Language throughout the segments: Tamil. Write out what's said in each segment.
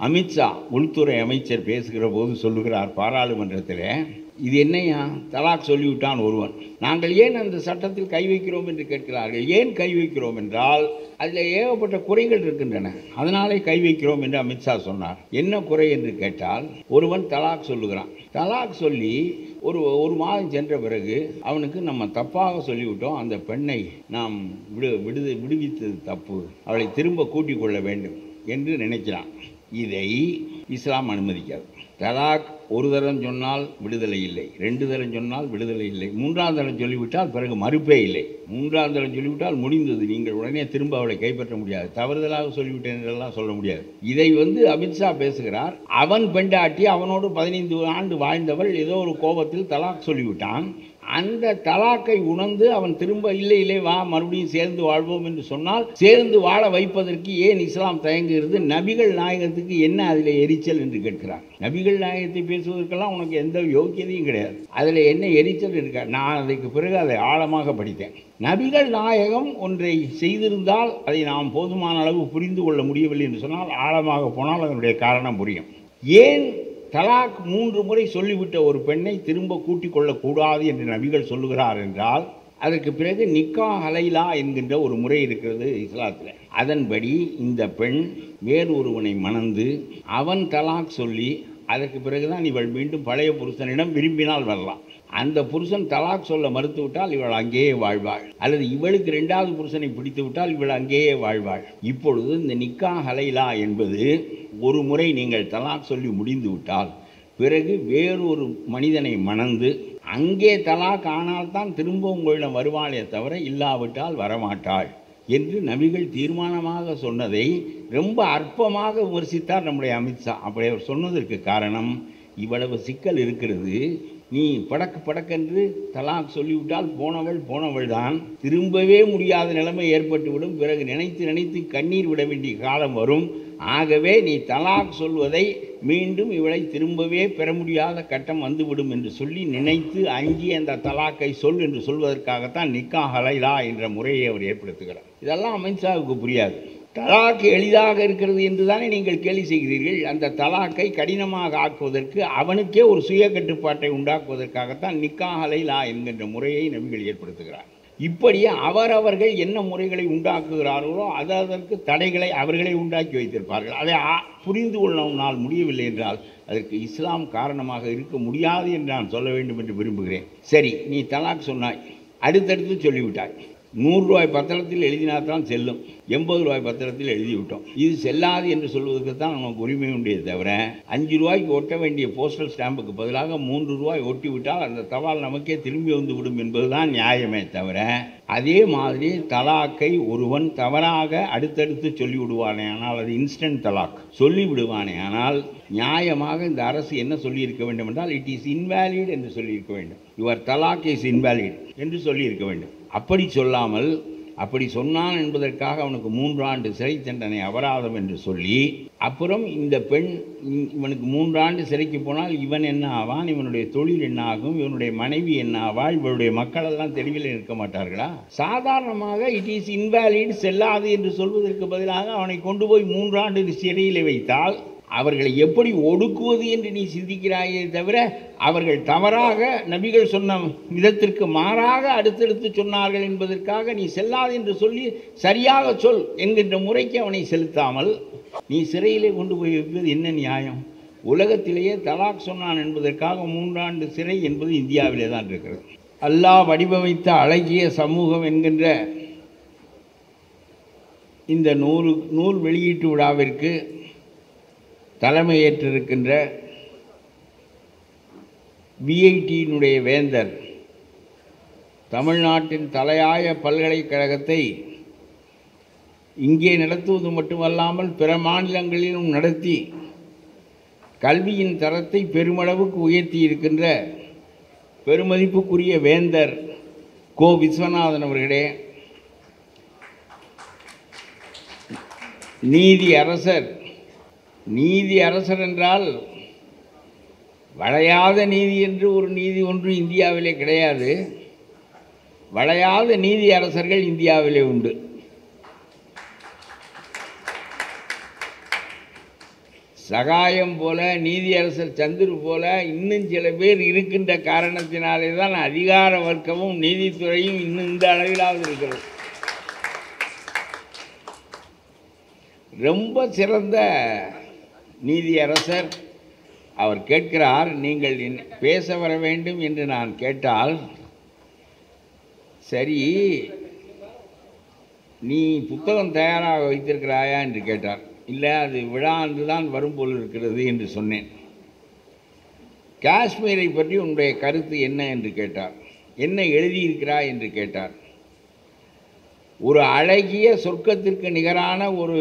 அமித்ஷா உள்துறை அமைச்சர் பேசுகிற போது சொல்லுகிறார் பாராளுமன்றத்தில், இது என்னையா தலாக் சொல்லிவிட்டான் ஒருவன், நாங்கள் ஏன் அந்த சட்டத்தில் கை வைக்கிறோம் என்று கேட்கிறார்கள். ஏன் கை வைக்கிறோம் என்றால் அதில் ஏகப்பட்ட குறைகள் இருக்கின்றன, அதனாலே கை வைக்கிறோம் என்று அமித்ஷா சொன்னார். என்ன குறை என்று கேட்டால், ஒருவன் தலாக் சொல்லுகிறான். தலாக் சொல்லி ஒரு மாதம் சென்ற பிறகு அவனுக்கு நம்ம தப்பாக சொல்லிவிட்டோம், அந்த பெண்ணை நாம் விடுவித்தது தப்பு, அவளை திரும்ப கூட்டிக் கொள்ள வேண்டும் என்று நினைக்கிறான். இதை இஸ்லாம் அனுமதிக்காது. தலாக் ஒரு தரம் சொன்னால் விடுதலை இல்லை, 2 தரம் சொன்னால் விடுதலை இல்லை, 3ஆம் தரம் சொல்லிவிட்டால் பிறகு மறுப்பே இல்லை. 3ஆம் தரம் சொல்லிவிட்டால் முடிந்தது, நீங்கள் உடனே திரும்ப அவளை கைப்பற்ற முடியாது. தவறுதலாக சொல்லிவிட்டேன் என்றெல்லாம் சொல்ல முடியாது. இதை அமித்ஷா பேசுகிறார். அவன் பெண்டாட்டி அவனோடு 15 ஆண்டு வாழ்ந்தவள் ஏதோ ஒரு கோபத்தில் தலாக் சொல்லிவிட்டான். அந்த தலாக்கை உணர்ந்து அவன் திரும்ப இல்லை வா மறுபடியும் சேர்ந்து வாழ்வோம் என்று சொன்னால் சேர்ந்து வாழ வைப்பதற்கு ஏன் இஸ்லாம் தயங்குகிறது? நபிகள் நாயகத்துக்கு என்ன அதில் எரிச்சல் என்று கேட்கிறார். நபிகள் நாயகத்தை பேசுவதற்கெல்லாம் உனக்கு எந்த யோக்கியதையும் கிடையாது, அதில் என்ன எரிச்சல் இருக்கா? நான் அதுக்கு பிறகு அதை ஆழமாக படித்தேன். நபிகள் நாயகம் ஒன்றை செய்திருந்தால் அதை நாம் போதுமான அளவு புரிந்து கொள்ள முடியவில்லை என்று சொன்னால் ஆழமாக போனால் அதனுடைய காரணம் புரியும். ஏன் தலாக் 3 முறை சொல்லிவிட்ட ஒரு பெண்ணை திரும்ப கூட்டிக் கொள்ளக்கூடாது என்று நபிகள் சொல்லுகிறார் என்றால், அதற்கு பிறகு நிக்கா ஹலைலா என்கின்ற ஒரு முறை இருக்கிறது இஸ்லாத்தில். அதன்படி இந்த பெண் வேறு ஒருவனை மணந்து அவன் தலாக் சொல்லி அதற்கு பிறகுதான் இவள் மீண்டும் பழைய புருஷனிடம் விரும்பினால் வரலாம். அந்த புருஷன் தலாக் சொல்ல மறுத்துவிட்டால் இவள் அங்கேயே வாழ்வாள், அல்லது இவளுக்கு 2வது புருஷனை பிடித்து விட்டால் இவள் அங்கேயே வாழ்வாள். இப்பொழுது இந்த நிக்கா ஹலைலா என்பது ஒரு முறை நீங்கள் தலாக் சொல்லி முடிந்து விட்டால் பிறகு வேறொரு மனிதனை மணந்து அங்கே தலாக் ஆனால்தான் திரும்ப உங்களிடம் வருவாளே தவிர இல்லாவிட்டால் வரமாட்டாள் என்று நபிகள் தீர்மானமாக சொன்னதை ரொம்ப அற்பமாக விமர்சித்தார் நம்முடைய அமித்ஷா. அப்படி அவர் சொன்னதற்கு காரணம், இவ்வளவு சிக்கல் இருக்கிறது, நீ படக்கென்று தலாக் சொல்லிவிட்டால் போனவள் தான், திரும்பவே முடியாத நிலைமை ஏற்பட்டுவிடும், பிறகு நினைத்து கண்ணீர் விட வேண்டிய காலம் வரும். ஆகவே நீ தலாக் சொல்வதை மீண்டும் இவளை திரும்பவே பெற முடியாத கட்டம் வந்துவிடும் என்று சொல்லி நினைத்து அங்கி அந்த தலாக்கை சொல் என்று சொல்வதற்காகத்தான் நிக்கா ஹலைலா என்ற முறையை அவர் ஏற்படுத்துகிறார். இதெல்லாம் அமித்ஷாவுக்கு புரியாது. தலாக்கு எளிதாக இருக்கிறது என்று தானே நீங்கள் கேலி செய்கிறீர்கள். அந்த தலாக்கை கடினமாக ஆக்குவதற்கு, அவனுக்கே ஒரு சுய கட்டுப்பாட்டை உண்டாக்குவதற்காகத்தான் நிக்கா ஹலைலா என்கின்ற முறையை நபிகள் ஏற்படுத்துகிறார். இப்படியே அவரவர்கள் என்ன முறைகளை உண்டாக்குகிறார்களோ அதற்கு தடைகளை அவர்களே உண்டாக்கி வைத்திருப்பார்கள். அதை புரிந்து கொள்ளனால் முடியவில்லை என்றால் அதற்கு இஸ்லாம் காரணமாக இருக்க முடியாது என்று நான் சொல்ல வேண்டும் என்று விரும்புகிறேன். சரி, நீ தலாக் சொன்னாய், அடுத்தடுத்து சொல்லிவிட்டாய். 100 ரூபாய் பத்திரத்தில் எழுதினால்தான் செல்லும், 80 ரூபாய் பத்திரத்தில் எழுதிவிட்டோம். இது செல்லாது என்று சொல்வதற்கு தான் நமக்கு உரிமை உண்டே தவிர 5 ரூபாய்க்கு ஒட்ட வேண்டிய போஸ்டல் ஸ்டாம்புக்கு பதிலாக 3 ரூபாய் ஒட்டிவிட்டால் அந்த தபால் நமக்கே திரும்பி வந்துவிடும் என்பதுதான் நியாயமே தவிர, அதே மாதிரி தலாக்கை ஒருவன் தவறாக அடுத்தடுத்து சொல்லிவிடுவானே ஆனால் அது இன்ஸ்டன்ட் தலாக் சொல்லிவிடுவானே ஆனால் நியாயமாக இந்த அரசு என்ன சொல்லியிருக்க வேண்டும் என்றால், இட் இஸ் இன்வேலிட் என்று சொல்லியிருக்க வேண்டும். யுவர் தலாக் இஸ் இன்வேலிட் என்று சொல்லியிருக்க வேண்டும். அப்படி சொல்லாமல், அப்படி சொன்னான் என்பதற்காக அவனுக்கு 3 ஆண்டு சிறை தண்டனை அபராதம் என்று சொல்லி, அப்புறம் இந்த பெண் இவனுக்கு 3 ஆண்டு சிறைக்கு போனால் இவன் என்ன ஆவான், இவனுடைய தொழில் என்ன ஆகும், இவனுடைய மனைவி என்ன ஆவாள், இவனுடைய மக்கள் எல்லாம் தெருவில் இருக்க மாட்டார்களா? சாதாரணமாக இட் இஸ் இன்வேலிட், செல்லாது என்று சொல்வதற்கு பதிலாக அவனை கொண்டு போய் 3 ஆண்டு சிறையில் வைத்தால் அவர்களை எப்படி ஒடுக்குவது என்று நீ சிந்திக்கிறாயே தவிர, அவர்கள் தவறாக நபிகள் சொன்ன விதத்திற்கு மாறாக அடுத்தடுத்து சொன்னார்கள் என்பதற்காக நீ செல்லாது என்று சொல்லி சரியாக சொல் என்கின்ற முறைக்கு அவனை செலுத்தாமல் நீ சிறையிலே கொண்டு போய் வைப்பது என்ன நியாயம்? உலகத்திலேயே தலாக் சொன்னான் என்பதற்காக 3 ஆண்டு சிறை என்பது இந்தியாவிலே தான் இருக்கிறது. அல்லாஹ் வடிவமைத்த அழகிய சமூகம் என்கின்ற இந்த நூல் வெளியீட்டு விழாவிற்கு தலைமையேற்றிருக்கின்ற விஐடியினுடைய வேந்தர், தமிழ்நாட்டின் தலையாய பல்கலைக்கழகத்தை இங்கே நடத்துவது மட்டுமல்லாமல் பிற மாநிலங்களிலும் நடத்தி கல்வியின் தரத்தை பெருமளவுக்கு உயர்த்தி இருக்கின்ற பெருமதிப்புக்குரிய வேந்தர் கோ விஸ்வநாதன் அவர்களே, நீதி அரசர் என்றால் வளையாத நீதி என்று ஒரு நீதி ஒன்று இந்தியாவிலே கிடையாது. வளையாத நீதி அரசர்கள் இந்தியாவிலே உண்டு. சகாயம் போல, நீதியரசர் சந்துரு போல இன்னும் சில பேர் இருக்கின்ற காரணத்தினாலே தான் அதிகார வர்க்கமும் நீதித்துறையும் இன்னும் இந்த அளவிலாவது இருக்கிறது. ரொம்ப சிறந்த நீதியரசர். அவர் கேட்கிறார், நீங்கள் பேச வர வேண்டும் என்று நான் கேட்டால், சரி நீ புத்தகம் தயாராக வைத்திருக்கிறாயா என்று கேட்டார். இல்லை, அது விழா அன்று தான் வரும் போல் இருக்கிறது என்று சொன்னேன். காஷ்மீரை பற்றி உன்னுடைய கருத்து என்ன என்று கேட்டார். என்ன எழுதியிருக்கிறாய் என்று கேட்டார். ஒரு அழகிய சொர்க்கத்திற்கு நிகரான ஒரு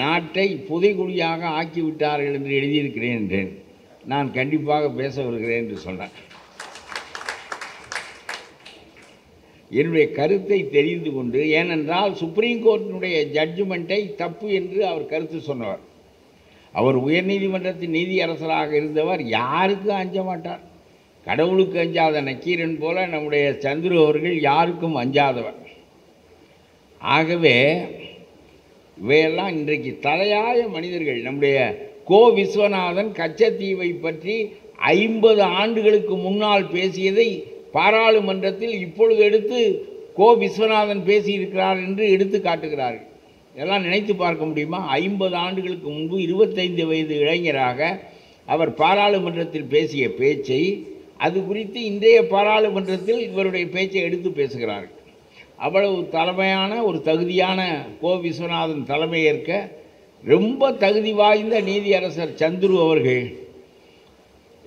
நாட்டை புதைகுழியாக ஆக்கிவிட்டார்கள் என்று எழுதியிருக்கிறேன் என்றேன். நான் கண்டிப்பாக பேச வருகிறேன் என்று சொன்னார். என்னுடைய கருத்தை தெரிந்து கொண்டு, ஏனென்றால் சுப்ரீம் கோர்ட்டினுடைய ஜட்ஜ்மெண்ட்டை தப்பு என்று அவர் கருத்து சொன்னவர். அவர் உயர்நீதிமன்றத்தின் நீதியரசராக இருந்தவர். யாருக்கும் அஞ்ச மாட்டார். கடவுளுக்கு அஞ்சாத நக்கீரன் போல நம்முடைய சந்துரு அவர்கள் யாருக்கும் அஞ்சாதவர். ஆகவே இவையெல்லாம் இன்றைக்கு தலையாய மனிதர்கள். நம்முடைய கோ விஸ்வநாதன் கச்சத்தீவை பற்றி 50 ஆண்டுகளுக்கு முன்னால் பேசியதை பாராளுமன்றத்தில் இப்பொழுது எடுத்து கோ விஸ்வநாதன் பேசியிருக்கிறார் என்று எடுத்து காட்டுகிறார்கள். இதெல்லாம் நினைத்து பார்க்க முடியுமா? 50 ஆண்டுகளுக்கு முன்பு 25 வயது இளைஞராக அவர் பாராளுமன்றத்தில் பேசிய பேச்சை, அது குறித்து இன்றைய பாராளுமன்றத்தில் இவருடைய பேச்சை எடுத்து பேசுகிறார்கள். அவ்வளவு தலைமையான ஒரு தகுதியான கோ விஸ்வநாதன் தலைமையேற்க ரொம்ப தகுதி வாய்ந்த நீதியரசர் சந்துரு அவர்கள்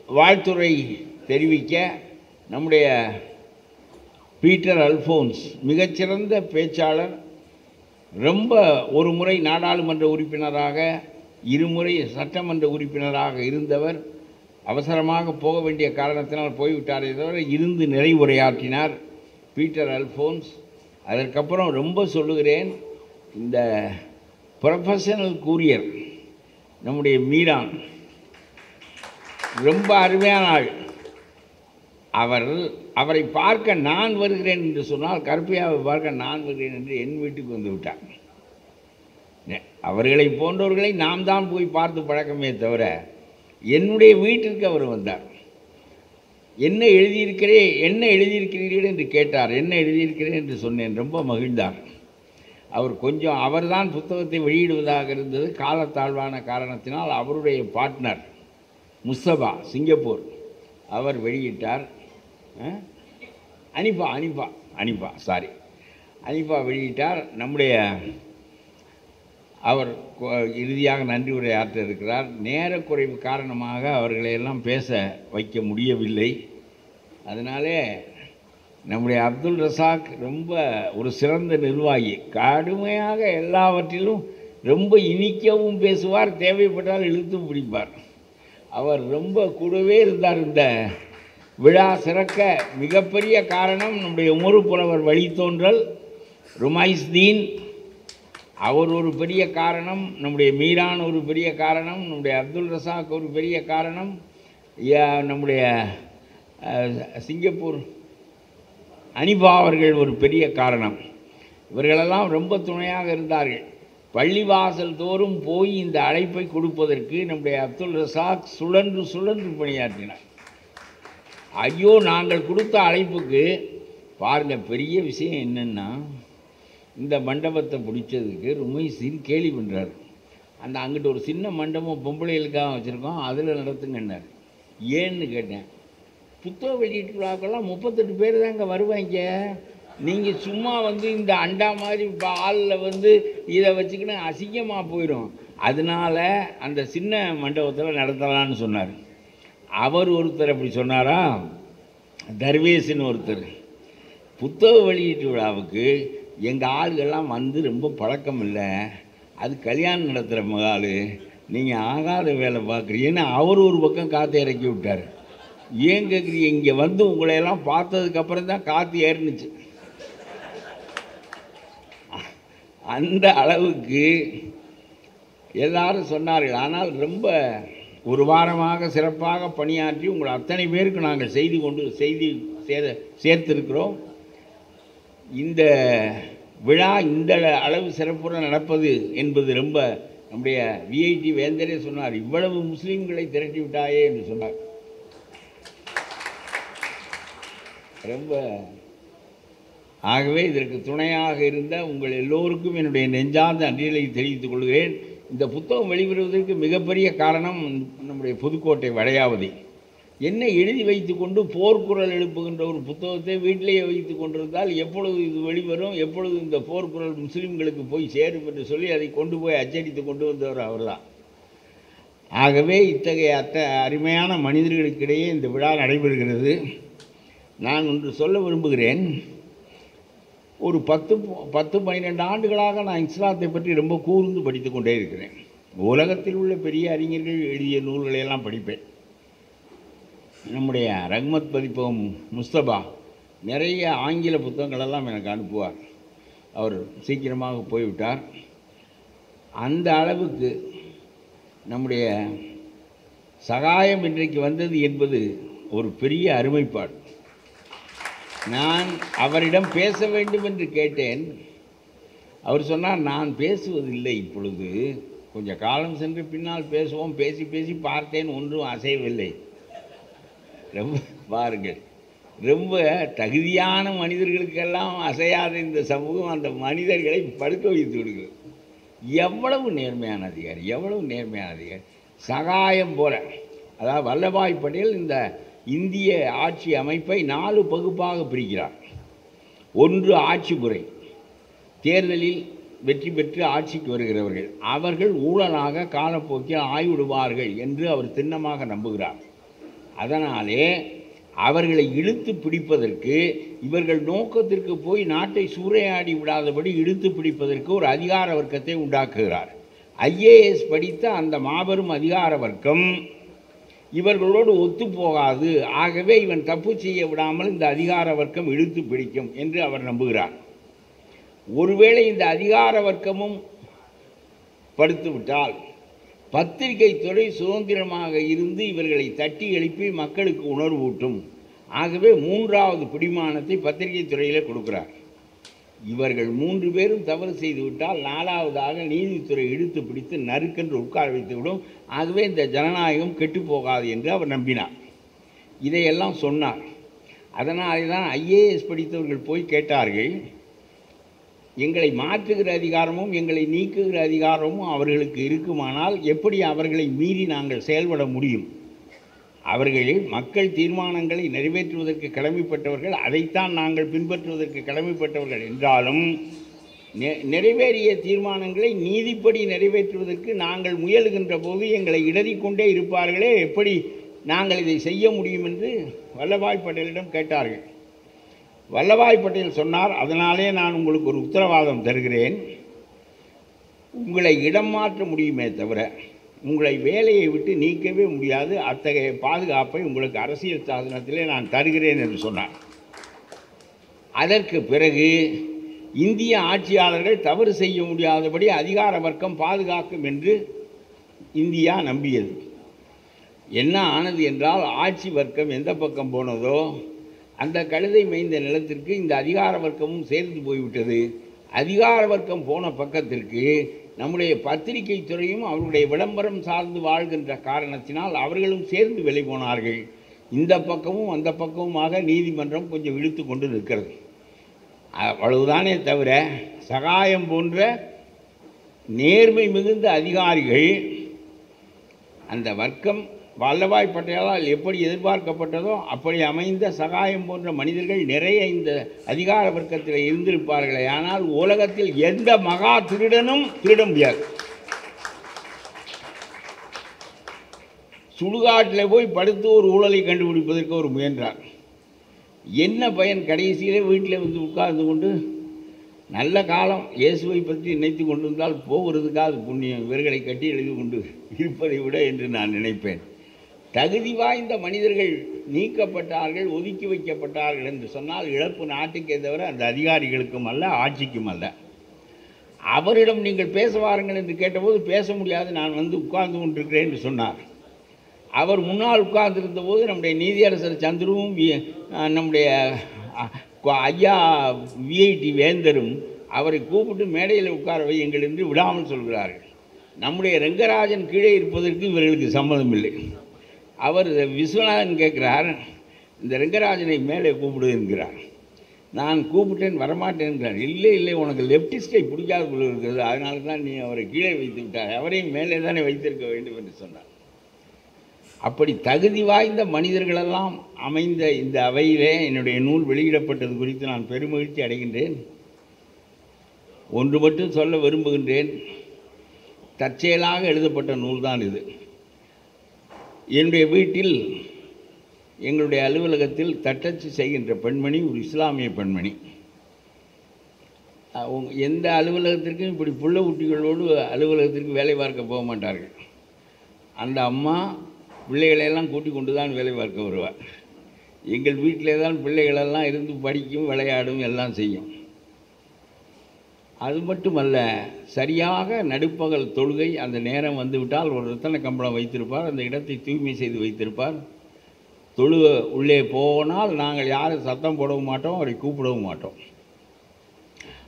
வாழ்த்துரை தெரிவிக்க, நம்முடைய பீட்டர் அல்ஃபோன்ஸ் மிகச்சிறந்த பேச்சாளர், ரொம்ப ஒரு முறை நாடாளுமன்ற உறுப்பினராக, இருமுறை சட்டமன்ற உறுப்பினராக இருந்தவர். அவசரமாக போக வேண்டிய காரணத்தினால் போய்விட்டாரே தவிர இருந்து நிறைவுரையாற்றினார் பீட்டர் அல்ஃபோன்ஸ். அதற்கப்புறம் ரொம்ப சொல்லுகிறேன், இந்த ப்ரொஃபஷனல் கூரியர் நம்முடைய மீரான் ரொம்ப அருமையான ஆள். அவரை பார்க்க நான் வருகிறேன் என்று சொன்னால், கருப்பையாவை பார்க்க நான் வருகிறேன் என்று என் வீட்டுக்கு வந்து விட்டார். அவர்களை போன்றவர்களை நாம் தான் போய் பார்த்து பழக்கமே தவிர, என்னுடைய வீட்டிற்கு அவர் வந்தார். என்ன எழுதியிருக்கிறீர்கள் என்று கேட்டார். என்ன எழுதியிருக்கிறேன் என்று சொன்னேன். ரொம்ப மகிழ்ந்தார். அவர் தான் புத்தகத்தை வெளியிடுவதாக இருந்தது. காலத்தாழ்வான காரணத்தினால் அவருடைய பார்ட்னர் முஸ்தபா சிங்கப்பூர் அவர் வெளியிட்டார். அனிபா வெளியிட்டார். நம்முடைய அவர் இறுதியாக நன்றி உரையாற்ற இருக்கிறார். நேரக்குறைவு காரணமாக அவர்களையெல்லாம் பேச வைக்க முடியவில்லை. அதனாலே நம்முடைய அப்துல் ரசாக் ரொம்ப ஒரு சிறந்த நிர்வாகி. கடுமையாக எல்லாவற்றிலும் ரொம்ப இனிக்கவும் பேசுவார், தேவைப்பட்டால் இழுத்தும் பிடிப்பார். அவர் ரொம்ப கூடவே இருந்தார். இந்த விழா சிறக்க மிகப்பெரிய காரணம் நம்முடைய உமறு புலவர் வழித்தோன்றல் ருமைஸ்தீன், அவர் ஒரு பெரிய காரணம். நம்முடைய மீரான் ஒரு பெரிய காரணம். நம்முடைய அப்துல் ரசாக் ஒரு பெரிய காரணம். நம்முடைய சிங்கப்பூர் அனிபா அவர்கள் ஒரு பெரிய காரணம். இவர்களெல்லாம் ரொம்ப துணையாக இருந்தார்கள். பள்ளிவாசல் தோறும் போய் இந்த அழைப்பை கொடுப்பதற்கு நம்முடைய அப்துல் ரசாக் சுழன்று பணியாற்றினார். ஐயோ, நாங்கள் கொடுத்த அழைப்புக்கு பாருங்கள், பெரிய விஷயம் என்னென்னா, இந்த மண்டபத்தை பிடிச்சதுக்கு ருமைசீன் கேலி பண்ணுறாரு. அங்கிட்ட ஒரு சின்ன மண்டபம் பொம்பளைகளுக்காக வச்சுருக்கோம், அதில் நடத்துங்கன்னார். ஏன்னு கேட்டேன். புத்தக வெளியீட்டு விழாக்கெல்லாம் 38 பேர் தாங்க வருவாங்க. நீங்கள் சும்மா இந்த அண்டா மாதிரி ஆளில் இதை வச்சுக்கின்னு அசிங்கமாக போயிடும். அதனால் அந்த சின்ன மண்டபத்தில் நடத்தலான்னு சொன்னார். அவர் ஒருத்தர் அப்படி சொன்னாரா, தர்வேசின்னு ஒருத்தர். புத்தக வெளியீட்டு விழாவுக்கு எங்கள் ஆளுகள்லாம் ரொம்ப பழக்கம் இல்லை, அது கல்யாணம் நடத்துகிற மகால், நீங்கள் ஆகாத வேலை பார்க்குறீங்கன்னு அவர் ஒரு பக்கம் காற்று இறக்கி விட்டார். ஏன் கேட்குறீங்க, இங்கே உங்களையெல்லாம் பார்த்ததுக்கப்புறம் தான் காற்று ஏறினுச்சு. அந்த அளவுக்கு எல்லாரும் சொன்னார்கள். ஆனால் ரொம்ப ஒரு வாரமாக சிறப்பாக பணியாற்றி உங்கள் அத்தனை பேருக்கு நாங்கள் செய்தி சேர்த்திருக்கிறோம். இந்த விழா இந்த அளவு சிறப்புடன் நடப்பது என்பது ரொம்ப நம்முடைய விஐடி வேந்தரே சொன்னார், இவ்வளவு முஸ்லீம்களை திரட்டி விட்டாயே என்று சொன்னார். ரொம்ப ஆகவே இதற்கு துணையாக இருந்த உங்கள் எல்லோருக்கும் என்னுடைய நெஞ்சார்ந்த நன்றிகளை தெரிவித்துக் கொள்கிறேன். இந்த புத்தகம் வெளிவருவதற்கு மிகப்பெரிய காரணம் நம்முடைய புதுக்கோட்டை வளையாவதி. என்ன எழுதி வைத்து கொண்டு போர்க்குரல் எழுப்புகின்ற ஒரு புத்தகத்தை வீட்டிலேயே வைத்து கொண்டிருந்தால் எப்பொழுது இது வெளிவரும், எப்பொழுது இந்த போர்க்குரல் முஸ்லீம்களுக்கு போய் சேரும் என்று சொல்லி அதை கொண்டு போய் அச்சடித்து கொண்டு வந்தவர் அவர்தான். ஆகவே இத்தகைய அருமையான மனிதர்களுக்கிடையே இந்த விழா நடைபெறுகிறது. நான் ஒன்று சொல்ல விரும்புகிறேன். ஒரு 10-12 ஆண்டுகளாக நான் இஸ்லாத்தை பற்றி ரொம்ப கூர்ந்து படித்து கொண்டே இருக்கிறேன். உலகத்தில் உள்ள பெரிய அறிஞர்கள் எழுதிய நூல்களையெல்லாம் படிப்பேன். நம்முடைய ரஹ்மத் பதிப்பகம் முஸ்தபா நிறைய ஆங்கில புத்தகங்களெல்லாம் எனக்கு அனுப்புவார். அவர் சீக்கிரமாக போய்விட்டார். அந்த அளவுக்கு நம்முடைய சகாயம் இன்றைக்கு வந்தது என்பது ஒரு பெரிய அருமைப்பாடு. நான் அவரிடம் பேச வேண்டும் என்று கேட்டேன். அவர் சொன்னார், நான் பேசுவதில்லை, இப்பொழுது கொஞ்சம் காலம் சென்று பின்னால் பேசுவோம். பேசி பேசி பார்த்தேன், ஒன்றும் அசையவில்லை. ரொம்ப பாருங்கள், ரொம்ப தகுதியான மனிதர்களுக்கெல்லாம் அசையாத இந்த சமூகம் அந்த மனிதர்களை படுக்க வைத்து விடுகிறது. எவ்வளவு நேர்மையான அதிகாரி, எவ்வளவு நேர்மையான அதிகாரி. சகாயம் போல, அதாவது வல்லபாய் பட்டேல் இந்த இந்திய ஆட்சி அமைப்பை 4 பகுப்பாக பிரிக்கிறார். ஒன்று ஆட்சி முறை, தேர்தலில் வெற்றி பெற்று ஆட்சிக்கு வருகிறவர்கள், அவர்கள் ஊழலாக காலப்போக்கில் ஆய்விடுவார்கள் என்று அவர் திண்ணமாக நம்புகிறார். அதனாலே அவர்களை இழுத்து பிடிப்பதற்கு, இவர்கள் நோக்கத்திற்கு போய் நாட்டை சூறையாடி விடாதபடி இழுத்து பிடிப்பதற்கு ஒரு அதிகார வர்க்கத்தை உண்டாக்குகிறார். ஐஏஎஸ் படித்த அந்த மாபெரும் அதிகார வர்க்கம் இவர்களோடு ஒத்துப்போகாது. ஆகவே இவன் தப்பு செய்ய விடாமல் இந்த அதிகார வர்க்கம் இழுத்து பிடிக்கும் என்று அவர் நம்புகிறார். ஒருவேளை இந்த அதிகார வர்க்கமும் படுத்துவிட்டால் பத்திரிகை துறை சுதந்திரமாக இருந்து இவர்களை தட்டி எழுப்பி மக்களுக்கு உணர்வூட்டும். ஆகவே 3வது பிடிமானத்தை பத்திரிகை துறையில் கொடுக்கிறார். இவர்கள் 3 பேரும் தவறு செய்துவிட்டால் 4வதாக நீதித்துறை இழுத்து பிடித்து நறுக்கென்று உட்கார வைத்துவிடும். ஆகவே இந்த ஜனநாயகம் கெட்டுப்போகாது என்று அவர் நம்பினார். இதையெல்லாம் சொன்னார். அதனாலே தான் ஐஏஎஸ் படித்தவர்கள் போய் கேட்டார்கள், எங்களை மாற்றுகிற அதிகாரமும் எங்களை நீக்குகிற அதிகாரமும் அவர்களுக்கு இருக்குமானால் எப்படி அவர்களை மீறி நாங்கள் செயல்பட முடியும்? அவர்கள் மக்கள் தீர்மானங்களை நிறைவேற்றுவதற்கு கடமைப்பட்டவர்கள், அதைத்தான் நாங்கள் பின்பற்றுவதற்கு கடமைப்பட்டவர்கள் என்றாலும் நிறைவேறிய தீர்மானங்களை நீதிப்படி நிறைவேற்றுவதற்கு நாங்கள் முயலுகின்ற போது எங்களை இடறிக்கொண்டே இருப்பார்களே, எப்படி நாங்கள் இதை செய்ய முடியும் என்று வல்லபாய் பட்டேலிடம் கேட்டார்கள். வல்லபாய் பட்டேல் சொன்னார், அதனாலே நான் உங்களுக்கு ஒரு உத்தரவாதம் தருகிறேன், உங்களை இடம் மாற்ற முடியுமே தவிர உங்களை வேலையை விட்டு நீக்கவே முடியாது. அத்தகைய பாதுகாப்பை உங்களுக்கு அரசியல் சாசனத்திலே நான் தருகிறேன் என்று சொன்னார். அதற்கு பிறகு இந்திய ஆட்சியாளர்கள் தவறு செய்ய முடியாதபடி அதிகார வர்க்கம் பாதுகாக்கும் என்று இந்தியா நம்பியது. என்ன ஆனது என்றால், ஆட்சி வர்க்கம் எந்த பக்கம் போனதோ அந்த கழுதை மேய்ந்த நிலத்திற்கு இந்த அதிகார வர்க்கமும் சேர்ந்து போய்விட்டது. அதிகார வர்க்கம் போன பக்கத்திற்கு நம்முடைய பத்திரிகை துறையும் அவருடைய விளம்பரம் சார்ந்து வாழ்கின்ற காரணத்தினால் அவர்களும் சேர்ந்து வெளி போனார்கள். இந்த பக்கமும் அந்த பக்கமுமாக நீதிமன்றம் கொஞ்சம் இழுத்து கொண்டு நிற்கிறது. அவ்வளவுதானே தவிர சகாயம் போன்ற நேர்மை மிகுந்த அதிகாரிகள், அந்த வர்க்கம் வல்லபாய் பட்டேலால் எப்படி எதிர்பார்க்கப்பட்டதோ அப்படி அமைந்த சகாயம் போன்ற மனிதர்கள் நிறைய இந்த அதிகார வர்க்கத்தில் இருந்திருப்பார்களே. ஆனால் உலகத்தில் எந்த மகா திருடனும் திருட முடியாது. சுடுகாட்டில் போய் படுத்து ஒரு ஊழலை கண்டுபிடிப்பதற்கு ஒரு முயன்றார். என்ன பயன்? கடைசியிலே வீட்டில் வந்து உட்கார்ந்து கொண்டு நல்ல காலம் இயேசுவை பற்றி நினைத்து கொண்டிருந்தால் போகிறதுக்காக புண்ணியம், இவர்களை கட்டி எழுதி கொண்டு இருப்பதை விட என்று நான் நினைப்பேன். தகுதி வாய்ந்த மனிதர்கள் நீக்கப்பட்டார்கள், ஒதுக்கி வைக்கப்பட்டார்கள் என்று சொன்னால் இழப்பு நாட்டுக்கே தவிர அந்த அதிகாரிகளுக்கும் அல்ல, ஆட்சிக்கும் அல்ல. அவரிடம் நீங்கள் பேச வாருங்கள் என்று கேட்டபோது பேச முடியாது, நான் வந்து உட்கார்ந்து கொண்டிருக்கிறேன் என்று சொன்னார். அவர் முன்னால் உட்கார்ந்திருந்த போது நம்முடைய நீதியரசர் சந்துருவும் நம்முடைய ஐயா விஐடி வேந்தரும் அவரை கூப்பிட்டு மேடையில் உட்கார வையுங்கள் என்று விடாமல் சொல்கிறார்கள். நம்முடைய ரெங்கராஜன் கீழே இருப்பதற்கு இவர்களுக்கு சம்மதம் இல்லை. அவர் விஸ்வநாதன் கேட்குறார், இந்த ரெங்கராஜனை மேலே கூப்பிடு என்கிறார். நான் கூப்பிட்டேன், வரமாட்டேன் என்கிறார். இல்லை இல்லை, உனக்கு லெப்டிஸ்டை பிடிக்காத போல இருக்கிறது, அதனால தான் நீ அவரை கீழே வைத்து விட்டார், அவரையும் மேலே தானே வைத்திருக்க வேண்டும் என்று சொன்னார். அப்படி தகுதி வாய்ந்த மனிதர்களெல்லாம் அமைந்த இந்த அவையிலே என்னுடைய நூல் வெளியிடப்பட்டது குறித்து நான் பெருமகிழ்ச்சி அடைகின்றேன். ஒன்று மட்டும் சொல்ல விரும்புகின்றேன், தற்செயலாக எழுதப்பட்ட நூல்தான் இது. என்னுடைய வீட்டில், எங்களுடைய அலுவலகத்தில் தட்டச்சு செய்கின்ற பெண்மணி ஒரு இஸ்லாமிய பெண்மணி. எந்த அலுவலகத்திற்கும் இப்படி புள்ள குட்டிகளோடு அலுவலகத்திற்கு வேலை பார்க்க போக மாட்டார்கள். அந்த அம்மா பிள்ளைகளெல்லாம் கூட்டி கொண்டு தான் வேலை பார்க்க வருவார். எங்கள் வீட்டிலே தான் பிள்ளைகளெல்லாம் இருந்து படிக்கும், விளையாடும், எல்லாம் செய்யும். அது மட்டுமல்ல, சரியாக நடுப்பகல் தொழுகை அந்த நேரம் வந்துவிட்டால் ஒரு ரத்தன கம்பளம் வைத்திருப்பார், அந்த இடத்தை தூய்மை செய்து வைத்திருப்பார். தொழுக உள்ளே போனால் நாங்கள் யாரும் சத்தம் போடவும் மாட்டோம், அவரை கூப்பிடவும் மாட்டோம்.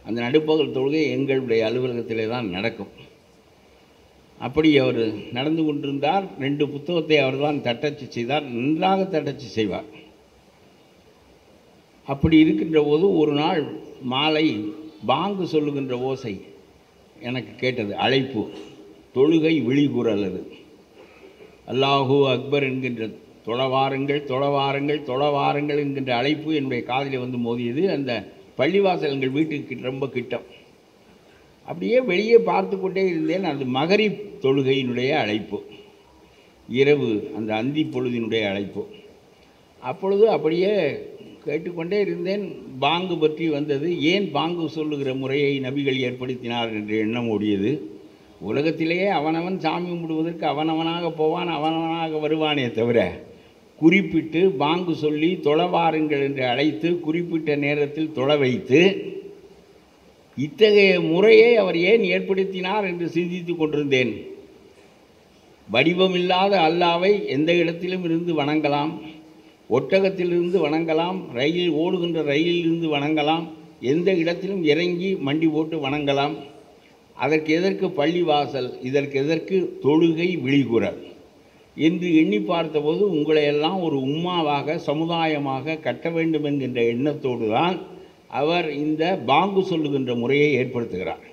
அந்த நடுப்பகல் தொழுகை எங்களுடைய அலுவலகத்திலே தான் நடக்கும். அப்படி அவர் நடந்து கொண்டிருந்தார். 2 புத்தகத்தை அவர் தான் தட்டச்சு செய்தார், நன்றாக தட்டச்சு செய்வார். அப்படி இருக்கின்ற போது ஒரு நாள் மாலை பாங்கு சொல்லுகின்ற ஓசை எனக்கு கேட்டது, அழைப்பு, தொழுகை விழிகுரல். அது அல்லாஹூ அக்பர் என்கின்ற தொழவாருங்கள் தொழவாருங்கள் தொழவாருங்கள் என்கின்ற அழைப்பு என்னுடைய காதில் வந்து மோதியது. அந்த பள்ளிவாசல் எங்கள் வீட்டுக்கு ரொம்ப கிட்டம். அப்படியே வெளியே பார்த்து கொண்டே இருந்தேன். அது மகரிப் தொழுகையினுடைய அழைப்பு, இரவு அந்த அந்தி பொழுதினுடைய அழைப்பு. அப்பொழுது அப்படியே கேட்டுக்கொண்டே இருந்தேன். பாங்கு பற்றி வந்தது. ஏன் பாங்கு சொல்லுகிற முறையை நபிகள் ஏற்படுத்தினார் என்று எண்ணம் ஓடியது. உலகத்திலேயே அவனவன் சாமி கும்பிடுவதற்கு அவனவனாக போவான், அவனவனாக வருவானே தவிர, குறிப்பிட்டு பாங்கு சொல்லி தொழவாருங்கள் என்று அழைத்து குறிப்பிட்ட நேரத்தில் தொழ வைத்து இத்தகைய முறையை அவர் ஏன் ஏற்படுத்தினார் என்று சிந்தித்து கொண்டிருந்தேன். வடிவமில்லாத அல்லாவை எந்த இடத்திலும் இருந்து வணங்கலாம், ஒட்டகத்திலிருந்து வணங்கலாம், ஓடுகின்ற ரயிலிருந்து வணங்கலாம், எந்த இடத்திலும் இறங்கி மண்டி போட்டு வணங்கலாம். அதற்கு எதற்கு பள்ளிவாசல், இதற்கு எதற்கு தொழுகை விழிகுரல் என்று எண்ணி பார்த்தபோது உங்களையெல்லாம் ஒரு உம்மாவாக சமுதாயமாக கட்ட வேண்டும் என்கின்ற எண்ணத்தோடு தான் அவர் இந்த பாங்கு சொல்லுகின்ற முறையை ஏற்படுத்துகிறார்.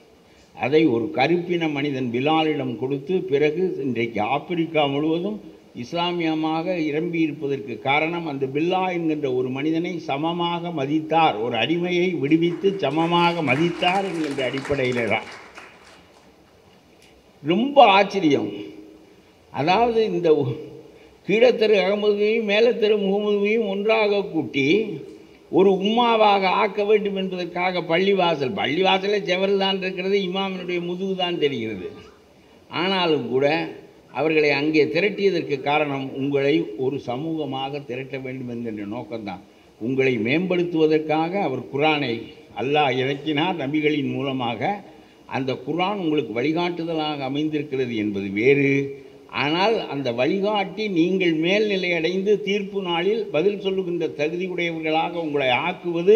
அதை ஒரு கருப்பின மனிதன் பிலாலிடம் கொடுத்து, பிறகு இன்றைக்கு ஆப்பிரிக்கா முழுவதும் இஸ்லாமியமாக நிரம்பி இருப்பதற்கு காரணம் அந்த பில்லா என்கின்ற ஒரு மனிதனை சமமாக மதித்தார், ஒரு அடிமையை விடுவித்து சமமாக மதித்தார் என்கின்ற அடிப்படையில் தான். ரொம்ப ஆச்சரியம். அதாவது இந்த கீழத்தெரு அகமதுவையும் மேலத்தெரு முகமதுவையும் ஒன்றாக கூட்டி ஒரு உம்மாவாக ஆக்க வேண்டும் என்பதற்காக பள்ளிவாசலே செவரு தான் இருக்கிறது, இமாமினுடைய முதுகு தான் தெரிகிறது. ஆனாலும் கூட அவர்களை அங்கே திரட்டியதற்கு காரணம் உங்களை ஒரு சமூகமாக திரட்ட வேண்டும் என்கின்ற நோக்கம்தான். உங்களை மேம்படுத்துவதற்காக அவர் குர்ஆனை அல்லாஹ் இறக்கினார் நபிகளின் மூலமாக. அந்த குர்ஆன் உங்களுக்கு வழிகாட்டுதலாக அமைந்திருக்கிறது என்பது வேறு. ஆனால் அந்த வழிகாட்டி நீங்கள் மேல்நிலை அடைந்து தீர்ப்பு நாளில் பதில் சொல்லுகின்ற தகுதியுடையவர்களாக உங்களை ஆக்குவது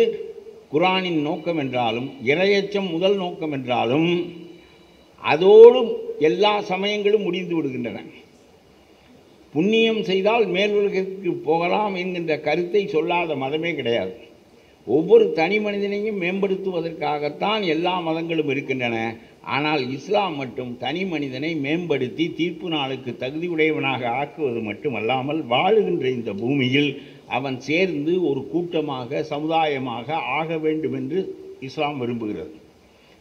குர்ஆனின் நோக்கம் என்றாலும், இறையச்சம் முதல் நோக்கம் என்றாலும், அதோடும் எல்லா சமயங்களும் முடிந்து விடுகின்றன. புண்ணியம் செய்தால் மேல் உலகிற்கு போகலாம் என்கின்ற கருத்தை சொல்லாத மதமே கிடையாது. ஒவ்வொரு தனி மனிதனையும் மேம்படுத்துவதற்காகத்தான் எல்லா மதங்களும் இருக்கின்றன. ஆனால் இஸ்லாம் மட்டும் தனி மனிதனை மேம்படுத்தி தீர்ப்பு நாளுக்கு தகுதியுடையவனாக ஆக்குவது மட்டுமல்லாமல், வாழுகின்ற இந்த பூமியில் அவன் சேர்ந்து ஒரு கூட்டமாக சமுதாயமாக ஆக வேண்டும் என்று இஸ்லாம் விரும்புகிறது.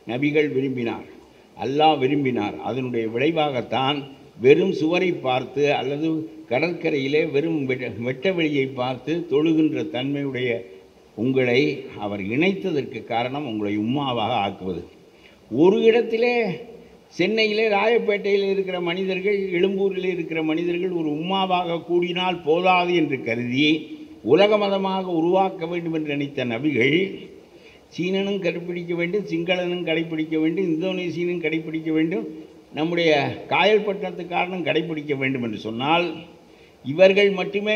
நபிகள் விரும்பினார், அல்லாஹ் விரும்பினார். அதனுடைய விளைவாகத்தான் வெறும் சுவரை பார்த்து அல்லது கடற்கரையிலே வெறும் வெட்ட வெளியை பார்த்து தொழுகின்ற தன்மையுடைய உங்களை அவர் இணைத்ததற்கு காரணம் உங்களை உம்மாவாக ஆக்குவது. ஒரு இடத்திலே சென்னையிலே ராயப்பேட்டையில் இருக்கிற மனிதர்கள், எழும்பூரில் இருக்கிற மனிதர்கள் ஒரு உம்மாவாக கூடினால் போதாது என்று கருதி உலக மதமாக உருவாக்க வேண்டும் என்று நினைத்த நபிகள், சீனனும் கடைப்பிடிக்க வேண்டும், சிங்களனும் கடைப்பிடிக்க வேண்டும், இந்தோனேசியனும் கடைப்பிடிக்க வேண்டும், நம்முடைய காயல்பட்டணத்துக்காரனும் கடைப்பிடிக்க வேண்டும் என்று சொன்னால், இவர்கள் மட்டுமே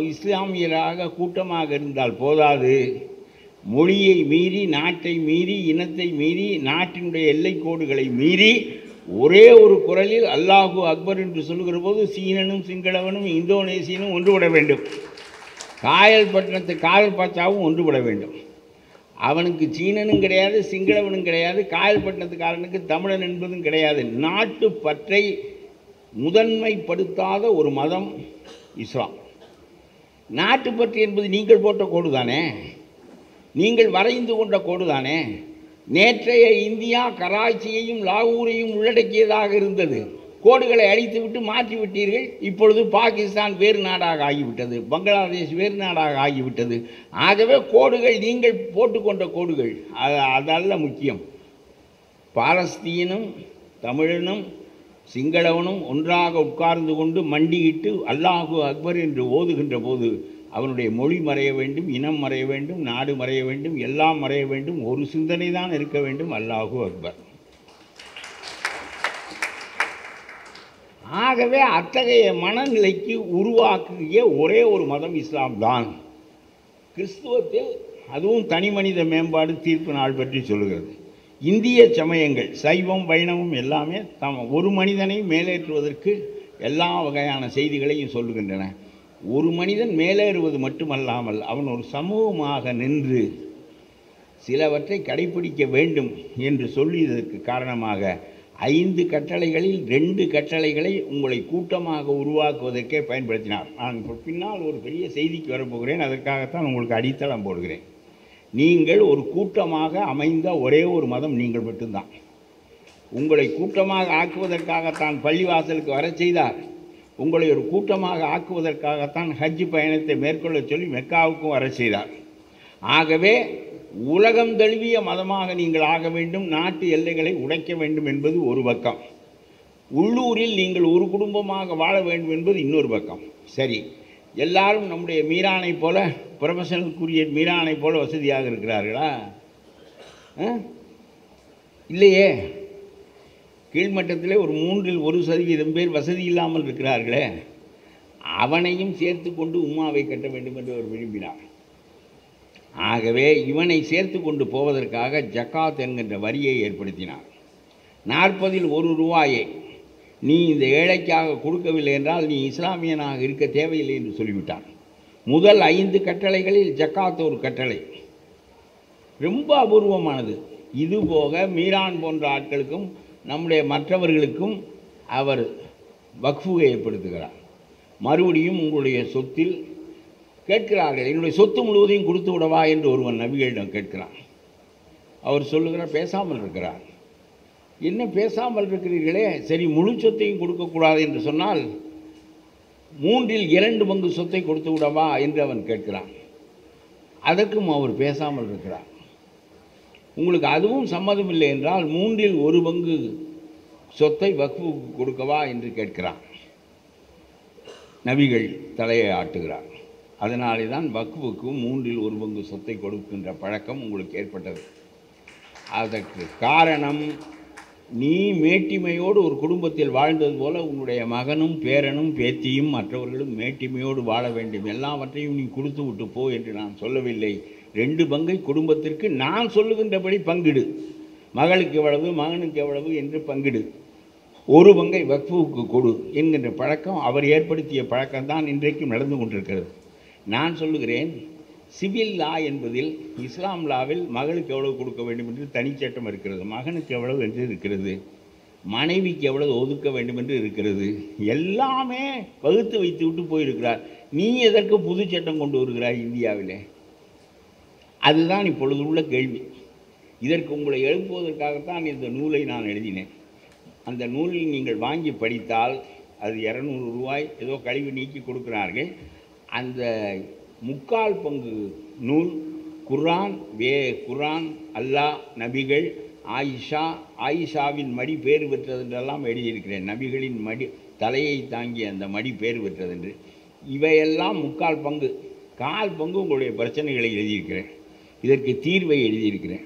இஸ்லாமியராக கூட்டமாக இருந்தால் போதாது. மொழியை மீறி, நாட்டை மீறி, இனத்தை மீறி, நாட்டினுடைய எல்லைக்கோடுகளை மீறி ஒரே ஒரு குரலில் அல்லாஹு அக்பர் என்று சொல்லுகிற போது சீனனும் சிங்களவனும் இந்தோனேசியனும் ஒன்றுபட வேண்டும். காயல்பட்டினத்து காயல் பாச்சாவும் ஒன்றுபட வேண்டும். அவனுக்கு சீனனும் கிடையாது, சிங்களவனும் கிடையாது, காயல்பட்டினத்துக்காரனுக்கு தமிழன் என்பதும் கிடையாது. நாட்டு பற்றை முதன்மைப்படுத்தாத ஒரு மதம் இஸ்லாம். நாட்டுப்பற்று என்பது நீங்கள் போட்ட கோடு தானே, நீங்கள் வரைந்து கொண்ட கோடு தானே. நேற்றைய இந்தியா கராச்சியையும் லாகூரையும் உள்ளடக்கியதாக இருந்தது. கோடுகளை அழித்துவிட்டு மாற்றிவிட்டீர்கள். இப்பொழுது பாகிஸ்தான் வேறு நாடாக ஆகிவிட்டது, பங்களாதேஷ் வேறு நாடாக ஆகிவிட்டது. ஆகவே கோடுகள் நீங்கள் போட்டுக்கொண்ட கோடுகள் அதல்ல முக்கியம். பாலஸ்தீனும் தமிழனும் சிங்களவனும் ஒன்றாக உட்கார்ந்து கொண்டு மண்டியிட்டு அல்லாஹு அக்பர் என்று ஓதுகின்ற போது அவனுடைய மொழி மறைய வேண்டும், இனம் மறைய வேண்டும், நாடு மறைய வேண்டும், எல்லாம் மறைய வேண்டும். ஒரு சிந்தனை தான் இருக்க வேண்டும், அல்லாஹு அக்பர். ஆகவே அத்தகைய மனநிலைக்கு உருவாக்கிய ஒரே ஒரு மதம் இஸ்லாம் தான். கிறிஸ்துவத்தில் அதுவும் தனி மனித மேம்பாடு தீர்ப்பு நாள் பற்றி சொல்லுகிறது. இந்திய சமயங்கள் சைவம் வைணவம் எல்லாமே ஒரு மனிதனை மேலேற்றுவதற்கு எல்லா வகையான செய்திகளையும் சொல்லுகின்றன. ஒரு மனிதன் மேலேறுவது மட்டுமல்லாமல் அவன் ஒரு சமூகமாக நின்று சிலவற்றை கடைபிடிக்க வேண்டும் என்று சொல்லியதற்கு காரணமாக 5 கட்டளைகளில் 2 கட்டளைகளை உங்களை கூட்டமாக உருவாக்குவதற்கே பயன்படுத்தினார். நான் இப்போ பின்னால் ஒரு பெரிய செய்திக்கு வரப்போகிறேன், அதற்காகத்தான் உங்களுக்கு அடித்தளம் போடுகிறேன். நீங்கள் ஒரு கூட்டமாக அமைந்த ஒரே ஒரு மதம் நீங்கள் மட்டும்தான். உங்களை கூட்டமாக ஆக்குவதற்காகத்தான் பள்ளிவாசலுக்கு வர செய்தார். உங்களை ஒரு கூட்டமாக ஆக்குவதற்காகத்தான் ஹஜ் பயணத்தை மேற்கொள்ள சொல்லி மெக்காவுக்கும் வர செய்தார். ஆகவே உலகம் தழுவிய மதமாக நீங்கள் ஆக வேண்டும், நாட்டு எல்லைகளை உடைக்க வேண்டும் என்பது ஒரு பக்கம். உள்ளூரில் நீங்கள் ஒரு குடும்பமாக வாழ வேண்டும் என்பது இன்னொரு பக்கம். சரி, எல்லாரும் நம்முடைய மீரானை போல, ப்ரொஃபஷனலுக்குரிய மீரானை போல வசதியாக இருக்கிறார்களா? இல்லையே. கீழ்மட்டத்தில் ஒரு 3% பேர் வசதி இல்லாமல் இருக்கிறார்களே. அவனையும் சேர்த்து கொண்டு உம்மாவை கட்ட வேண்டும் என்று அவர் விரும்பினார். ஆகவே இவனை சேர்த்து கொண்டு போவதற்காக ஜக்காத் என்கின்ற வரியை ஏற்படுத்தினார். 40ல் 1 ரூபாயை நீ இந்த ஏழைக்காக கொடுக்கவில்லை என்றால் நீ இஸ்லாமியனாக இருக்க தேவையில்லை என்று சொல்லிவிட்டார். முதல் 5 கட்டளைகளில் ஜக்காத் ஒரு கட்டளை, ரொம்ப அபூர்வமானது. இதுபோக மீரான் போன்ற ஆட்களுக்கும் நம்முடைய மற்றவர்களுக்கும் அவர் வக்ஃபு ஏற்படுத்துகிறார். மறுபடியும் உங்களுடைய சொத்தில் கேட்கிறார்கள், என்னுடைய சொத்து முழுவதையும் கொடுத்து விடவா என்று ஒருவன் நபிகளிடம் கேட்கிறான். அவர் சொல்லுகிறார், பேசாமல் இருக்கிறார். என்ன பேசாமல் இருக்கிறீர்களே? சரி, முழு சொத்தையும் கொடுக்கக்கூடாது என்று சொன்னால் 3ல் 2 பங்கு சொத்தை கொடுத்து விடவா என்று அவன் கேட்கிறான். அதற்கும் அவர் பேசாமல் இருக்கிறார். உங்களுக்கு அதுவும் சம்மதம் இல்லை என்றால் 3ல் 1 பங்கு சொத்தை வக்ஃபு கொடுக்கவா என்று கேட்கிறான். நபிகள் தலையை ஆட்டுகிறார். அதனாலே தான் வக்ஃபுக்கு 3ல் 1 பங்கு சொத்தை கொடுக்கின்ற பழக்கம் உங்களுக்கு ஏற்பட்டது. அதற்கு காரணம், நீ மேட்டிமையோடு ஒரு குடும்பத்தில் வாழ்ந்தது போல உன்னுடைய மகனும் பேரனும் பேத்தியும் மற்றவர்களும் மேட்டிமையோடு வாழ வேண்டும். எல்லாவற்றையும் நீ கொடுத்து விட்டு போ என்று நான் சொல்லவில்லை. 2 பங்கை குடும்பத்திற்கு நான் சொல்லுகின்றபடி பங்கிடு. மகளுக்கு எவ்வளவு, மகனுக்கு எவ்வளவு என்று பங்கிடு. 1 பங்கை வக்ஃபுக்கு கொடு என்கின்ற பழக்கம் அவர் ஏற்படுத்திய பழக்கம்தான் இன்றைக்கும் நடந்து கொண்டிருக்கிறது. நான் சொல்லுகிறேன், சிவில் லா என்பதில் இஸ்லாம் லாவில் மகளுக்கு எவ்வளவு கொடுக்க வேண்டும் என்று தனிச்சட்டம் இருக்கிறது, மகனுக்கு எவ்வளவு என்று இருக்கிறது, மனைவிக்கு எவ்வளவு ஒதுக்க வேண்டும் என்று இருக்கிறது. எல்லாமே வகுத்து வைத்து விட்டு போயிருக்கிறார். நீ எதற்கு புது சட்டம் கொண்டு வருகிறாய் இந்தியாவிலே? அதுதான் இப்பொழுது உள்ள கேள்வி. இதற்கு உங்களை எழுப்புவதற்காகத்தான் இந்த நூலை நான் எழுதினேன். அந்த நூலில் நீங்கள் வாங்கி படித்தால் அது 200 ரூபாய் ஏதோ கழிவு நீக்கி கொடுக்கிறார்கள். அந்த 3/4 பங்கு நூல் குர்ஆன், குர்ஆன், அல்லாஹ், நபிகள், ஆயிஷாவின் மடி பேறு பெற்றதென்றெல்லாம் எழுதியிருக்கிறேன். நபிகளின் மடி தலையை தாங்கிய அந்த மடி பேறு பெற்றதென்று. இவையெல்லாம் 3/4 பங்கு, 1/4 பங்கு உங்களுடைய பிரச்சனைகளை எழுதியிருக்கிறேன். இதற்கு தீர்வை எழுதியிருக்கிறேன்.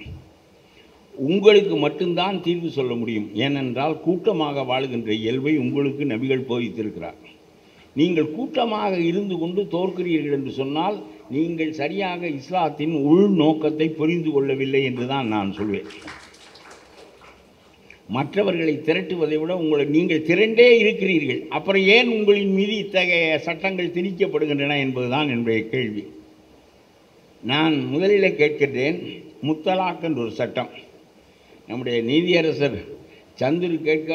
உங்களுக்கு மட்டும்தான் தீர்வு சொல்ல முடியும். ஏனென்றால் கூட்டமாக வாழுகின்ற இயல்பை உங்களுக்கு நபிகள் போதித்திருக்கிறார். நீங்கள் கூட்டமாக இருந்து கொண்டு தோற்கிறீர்கள் என்று சொன்னால் நீங்கள் சரியாக இஸ்லாத்தின் உள் நோக்கத்தை புரிந்து கொள்ளவில்லை என்று தான் நான் சொல்வேன். மற்றவர்களை திரட்டுவதை விட நீங்கள் திரண்டே இருக்கிறீர்கள், அப்புறம் ஏன் உங்களின் மீது இத்தகைய சட்டங்கள் திணிக்கப்படுகின்றன என்பதுதான் என்னுடைய கேள்வி. நான் முதலில் கேட்கின்றேன், முத்தலாக் என்ற ஒரு சட்டம் நம்முடைய நீதியரசர் சந்துரு கேட்க,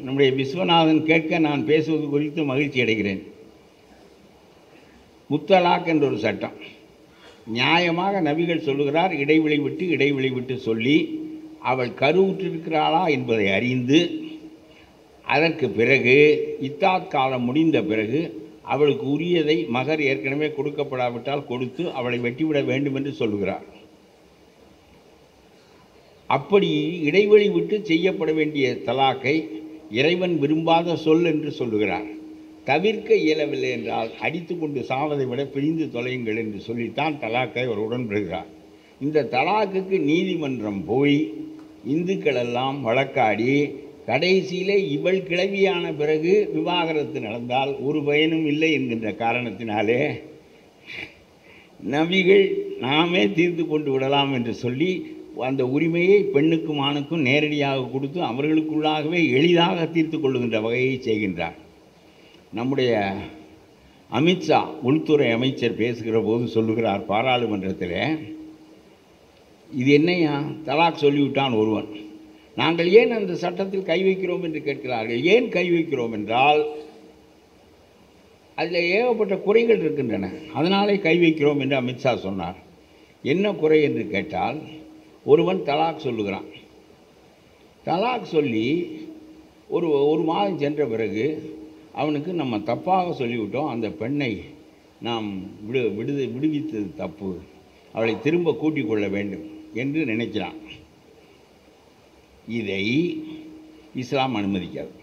நம்முடைய விஸ்வநாதன் கேட்க நான் பேசுவது குறித்து மகிழ்ச்சி அடைகிறேன். முத்தலாக் என்ற ஒரு சட்டம் நியாயமாக நபிகள் சொல்லுகிறார், இடைவெளி விட்டு சொல்லி அவள் கருவுற்றிருக்கிறாளா என்பதை அறிந்து அதற்கு பிறகு இத்தாத் காலம் முடிந்த பிறகு அவளுக்கு உரியதை மகர் ஏற்கனவே கொடுக்கப்படாவிட்டால் கொடுத்து அவளை வெட்டிவிட வேண்டும் என்று சொல்லுகிறார். அப்படி இடைவெளி விட்டு செய்யப்பட வேண்டிய தலாக்கை இறைவன் விரும்பாத சொல் என்று சொல்லுகிறார். தவிர்க்க இயலவில்லை என்றால் அடித்து கொண்டு சாவதை விட பிரிந்து தொலையுங்கள் என்று சொல்லித்தான் தலாக்கை அவர் உடன்படுகிறார். இந்த தலாக்குக்கு நீதிமன்றம் போய் இந்துக்களெல்லாம் வழக்காடி கடைசியிலே இவள் கிளவியான பிறகு விவாகரத்து நடந்தால் ஒரு பயனும் இல்லை என்கின்ற காரணத்தினாலே நபிகள் நாமே தீர்த்து கொண்டு விடலாம் என்று சொல்லி அந்த உரிமையை பெண்ணுக்கும் ஆணுக்கும் நேரடியாக கொடுத்து அவர்களுக்குள்ளாகவே எளிதாக தீர்த்து கொள்ளுகின்ற வகையை செய்கின்றார். நம்முடைய அமித்ஷா உள்துறை அமைச்சர் பேசுகிற போது சொல்லுகிறார் பாராளுமன்றத்தில், இது என்னையா தலாக் சொல்லிவிட்டான் ஒருவன், நாங்கள் ஏன் அந்த சட்டத்தில் கை வைக்கிறோம் என்று கேட்கிறார்கள். ஏன் கை வைக்கிறோம் என்றால் அதில் ஏகப்பட்ட குறைகள் இருக்கின்றன, அதனாலே கை வைக்கிறோம் என்று அமித்ஷா சொன்னார். என்ன குறை என்று கேட்டால், ஒருவன் தலாக் சொல்லுகிறான். தலாக் சொல்லி ஒரு மாதம் சென்ற பிறகு அவனுக்கு நம்ம தப்பாக சொல்லிவிட்டோம், அந்த பெண்ணை நாம் விடுவித்தது தப்பு, அவளை திரும்ப கூட்டிக் கொள்ள வேண்டும் என்று நினைக்கிறான். இதை இஸ்லாம் அனுமதிக்காது.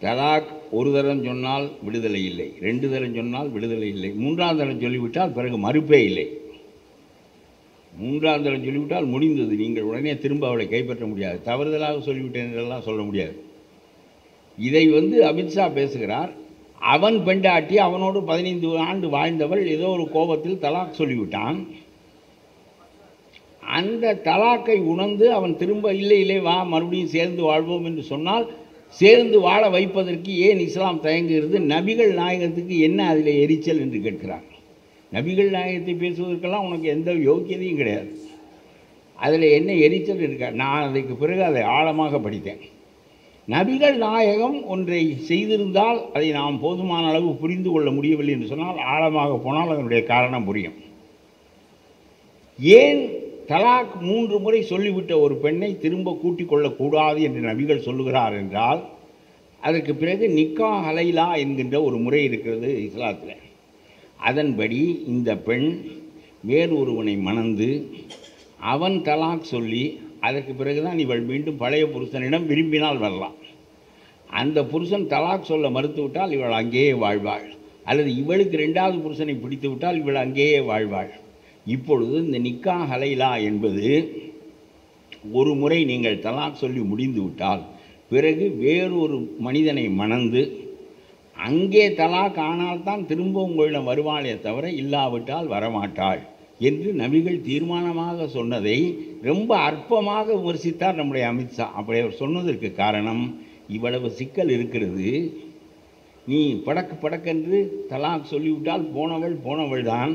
தலாக் ஒரு தரம் சொன்னால் விடுதலை இல்லை, 2 தரம் சொன்னால் விடுதலை இல்லை, 3ஆம் தரம் சொல்லிவிட்டால் பிறகு மறுப்பே இல்லை. 3ஆம் தரம் சொல்லிவிட்டால் முடிந்தது, நீங்கள் உடனே திரும்ப அவளை கைப்பற்ற முடியாது. தவறுதலாக சொல்லிவிட்டேன் என்றெல்லாம் சொல்ல முடியாது. இதை அமித்ஷா பேசுகிறார். அவன் பெண்டாட்டி அவனோடு 15 ஆண்டு வாழ்ந்தவள் ஏதோ ஒரு கோபத்தில் தலாக் சொல்லிவிட்டான். அந்த தலாக்கை உணர்ந்து அவன் திரும்ப இல்லை வா மறுபடியும் சேர்ந்து வாழ்வோம் என்று சொன்னால் சேர்ந்து வாழ வைப்பதற்கு ஏன் இஸ்லாம் தயங்குகிறது? நபிகள் நாயகத்துக்கு என்ன அதில் எரிச்சல் என்று கேட்கிறார். நபிகள் நாயகத்தை பேசுவதற்கெல்லாம் உனக்கு எந்த யோக்கியதையும் கிடையாது, அதில் என்ன எரிச்சல் இருக்கா? நான் அதுக்கு பிறகு அதை ஆழமாக படித்தேன். நபிகள் நாயகம் ஒன்றை செய்திருந்தால் அதை நாம் போதுமான அளவு புரிந்து கொள்ள முடியவில்லை என்று சொன்னால் ஆழமாக போனால் அதனுடைய காரணம் புரியும். ஏன் தலாக் 3 முறை சொல்லிவிட்ட ஒரு பெண்ணை திரும்ப கூட்டிக் கொள்ளக்கூடாது என்று நபிகள் சொல்லுகிறார் என்றால், அதற்கு பிறகு நிக்கா ஹலைலா என்கின்ற ஒரு முறை இருக்கிறது இஸ்லாத்தில். அதன்படி இந்த பெண் வேறு ஒருவனை மணந்து அவன் தலாக் சொல்லி அதற்கு பிறகுதான் இவள் மீண்டும் பழைய புருஷனிடம் விரும்பினால் வரலாம். அந்த புருஷன் தலாக் சொல்ல மறுத்துவிட்டால் இவள் அங்கேயே வாழ்வாள், அல்லது இவளுக்கு 2வது புருஷனை பிடித்து விட்டால் இவள் அங்கேயே வாழ்வாள். இப்பொழுது இந்த நிக்கா ஹலைலா என்பது ஒரு முறை நீங்கள் தலாக் சொல்லி முடிந்து விட்டால் பிறகு வேறொரு மனிதனை மணந்து அங்கே தலாக் ஆனால்தான் திரும்ப உங்களிடம் வருவாளே தவிர இல்லாவிட்டால் வரமாட்டாள் என்று நபிகள் தீர்மானமாக சொன்னதை ரொம்ப அற்பமாக விமர்சித்தார் நம்முடைய அமித்ஷா. அப்படி அவர் சொன்னதற்கு காரணம், இவ்வளவு சிக்கல் இருக்கிறது, நீ படக்கென்று தலாக் சொல்லிவிட்டால் போனவள் தான்,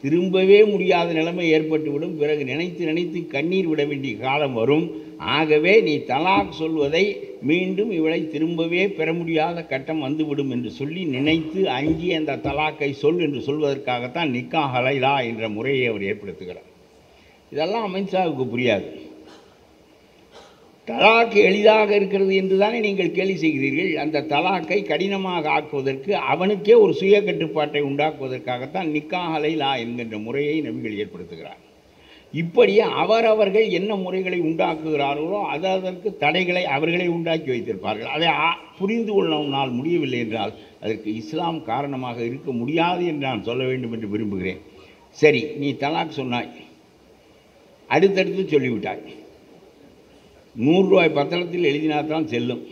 திரும்பவே முடியாத நிலைமை ஏற்பட்டுவிடும், பிறகு நினைத்து கண்ணீர் விட வேண்டிய காலம் வரும். ஆகவே நீ தலாக் சொல்வதை மீண்டும் இவளை திரும்பவே பெற முடியாத கட்டம் வந்துவிடும் என்று சொல்லி நினைத்து அஞ்சி அந்த தலாக்கை சொல் என்று சொல்வதற்காகத்தான் நிக்கா ஹலைலா என்ற முறையை அவர் ஏற்படுத்துகிறார். இதெல்லாம் அமித்ஷாவுக்கு புரியாது. தலாக் எளிதாக இருக்கிறது என்று தானே நீங்கள் கேலி செய்கிறீர்கள். அந்த தலாக்கை கடினமாக ஆக்குவதற்கு அவனுக்கே ஒரு சுய கட்டுப்பாட்டை உண்டாக்குவதற்காகத்தான் நிக்கா ஹலைலா என்கின்ற முறையை நபிகள் ஏற்படுத்துகிறார். இப்படியே அவரவர்கள் என்ன முறைகளை உண்டாக்குகிறார்களோ அதற்கு தடைகளை அவர்களே உண்டாக்கி வைத்திருப்பார்கள். அதை புரிந்து கொள்ளனால் முடியவில்லை என்றால் அதற்கு இஸ்லாம் காரணமாக இருக்க முடியாது என்று நான் சொல்ல வேண்டும் என்று விரும்புகிறேன். சரி, நீ தலாக் சொன்னாய், அடுத்தடுத்து சொல்லிவிட்டாய். 100 ரூபாய் பத்திரத்தில் எழுதினால்தான் செல்லும்,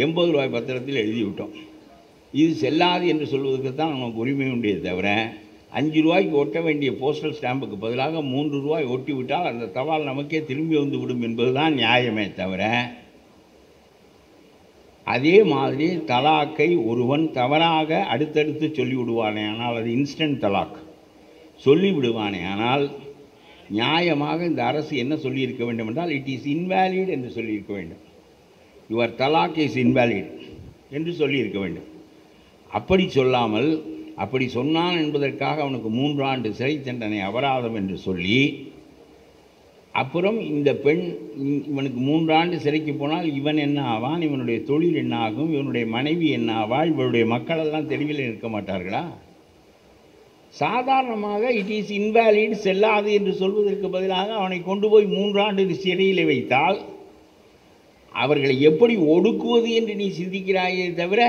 80 ரூபாய் பத்திரத்தில் எழுதிவிட்டோம். இது செல்லாது என்று சொல்வதற்கு தான் நமக்கு உரிமை உண்டே தவிர ரூபாய்க்கு ஒட்ட வேண்டிய போஸ்டல் ஸ்டாம்புக்கு பதிலாக 3 ரூபாய் ஒட்டிவிட்டால் அந்த தபால் நமக்கே திரும்பி வந்துவிடும் என்பதுதான் நியாயமே தவிர, அதே மாதிரி தலாக்கை ஒருவன் தவறாக அடுத்தடுத்து சொல்லிவிடுவானே ஆனால் அது இன்ஸ்டன்ட் தலாக் சொல்லிவிடுவானே ஆனால் நியாயமாக இந்த அரசு என்ன சொல்லியிருக்க வேண்டும் என்றால், இட் இஸ் இன்வேலிட் என்று சொல்லியிருக்க வேண்டும். யுவர் தலாக் இஸ் இன்வேலிட் என்று சொல்லியிருக்க வேண்டும். அப்படி சொல்லாமல், அப்படி சொன்னான் என்பதற்காக அவனுக்கு 3 ஆண்டு சிறை தண்டனை அபராதம் என்று சொல்லி, அப்புறம் இந்த பெண் இவனுக்கு 3 ஆண்டு சிறைக்கு போனால் இவன் என்ன ஆவான், இவனுடைய தொழில் என்ன ஆகும், இவனுடைய மனைவி என்ன ஆவாள், இவனுடைய மக்களெல்லாம் தெருவில் இருக்க மாட்டார்களா? சாதாரணமாக இட் இஸ் இன்வேலிட், செல்லாது என்று சொல்வதற்கு பதிலாக அவனை கொண்டு போய் 3 ஆண்டு சிறையில் வைத்தால் அவர்களை எப்படி ஒடுக்குவது என்று நீ சிந்திக்கிறாயே தவிர,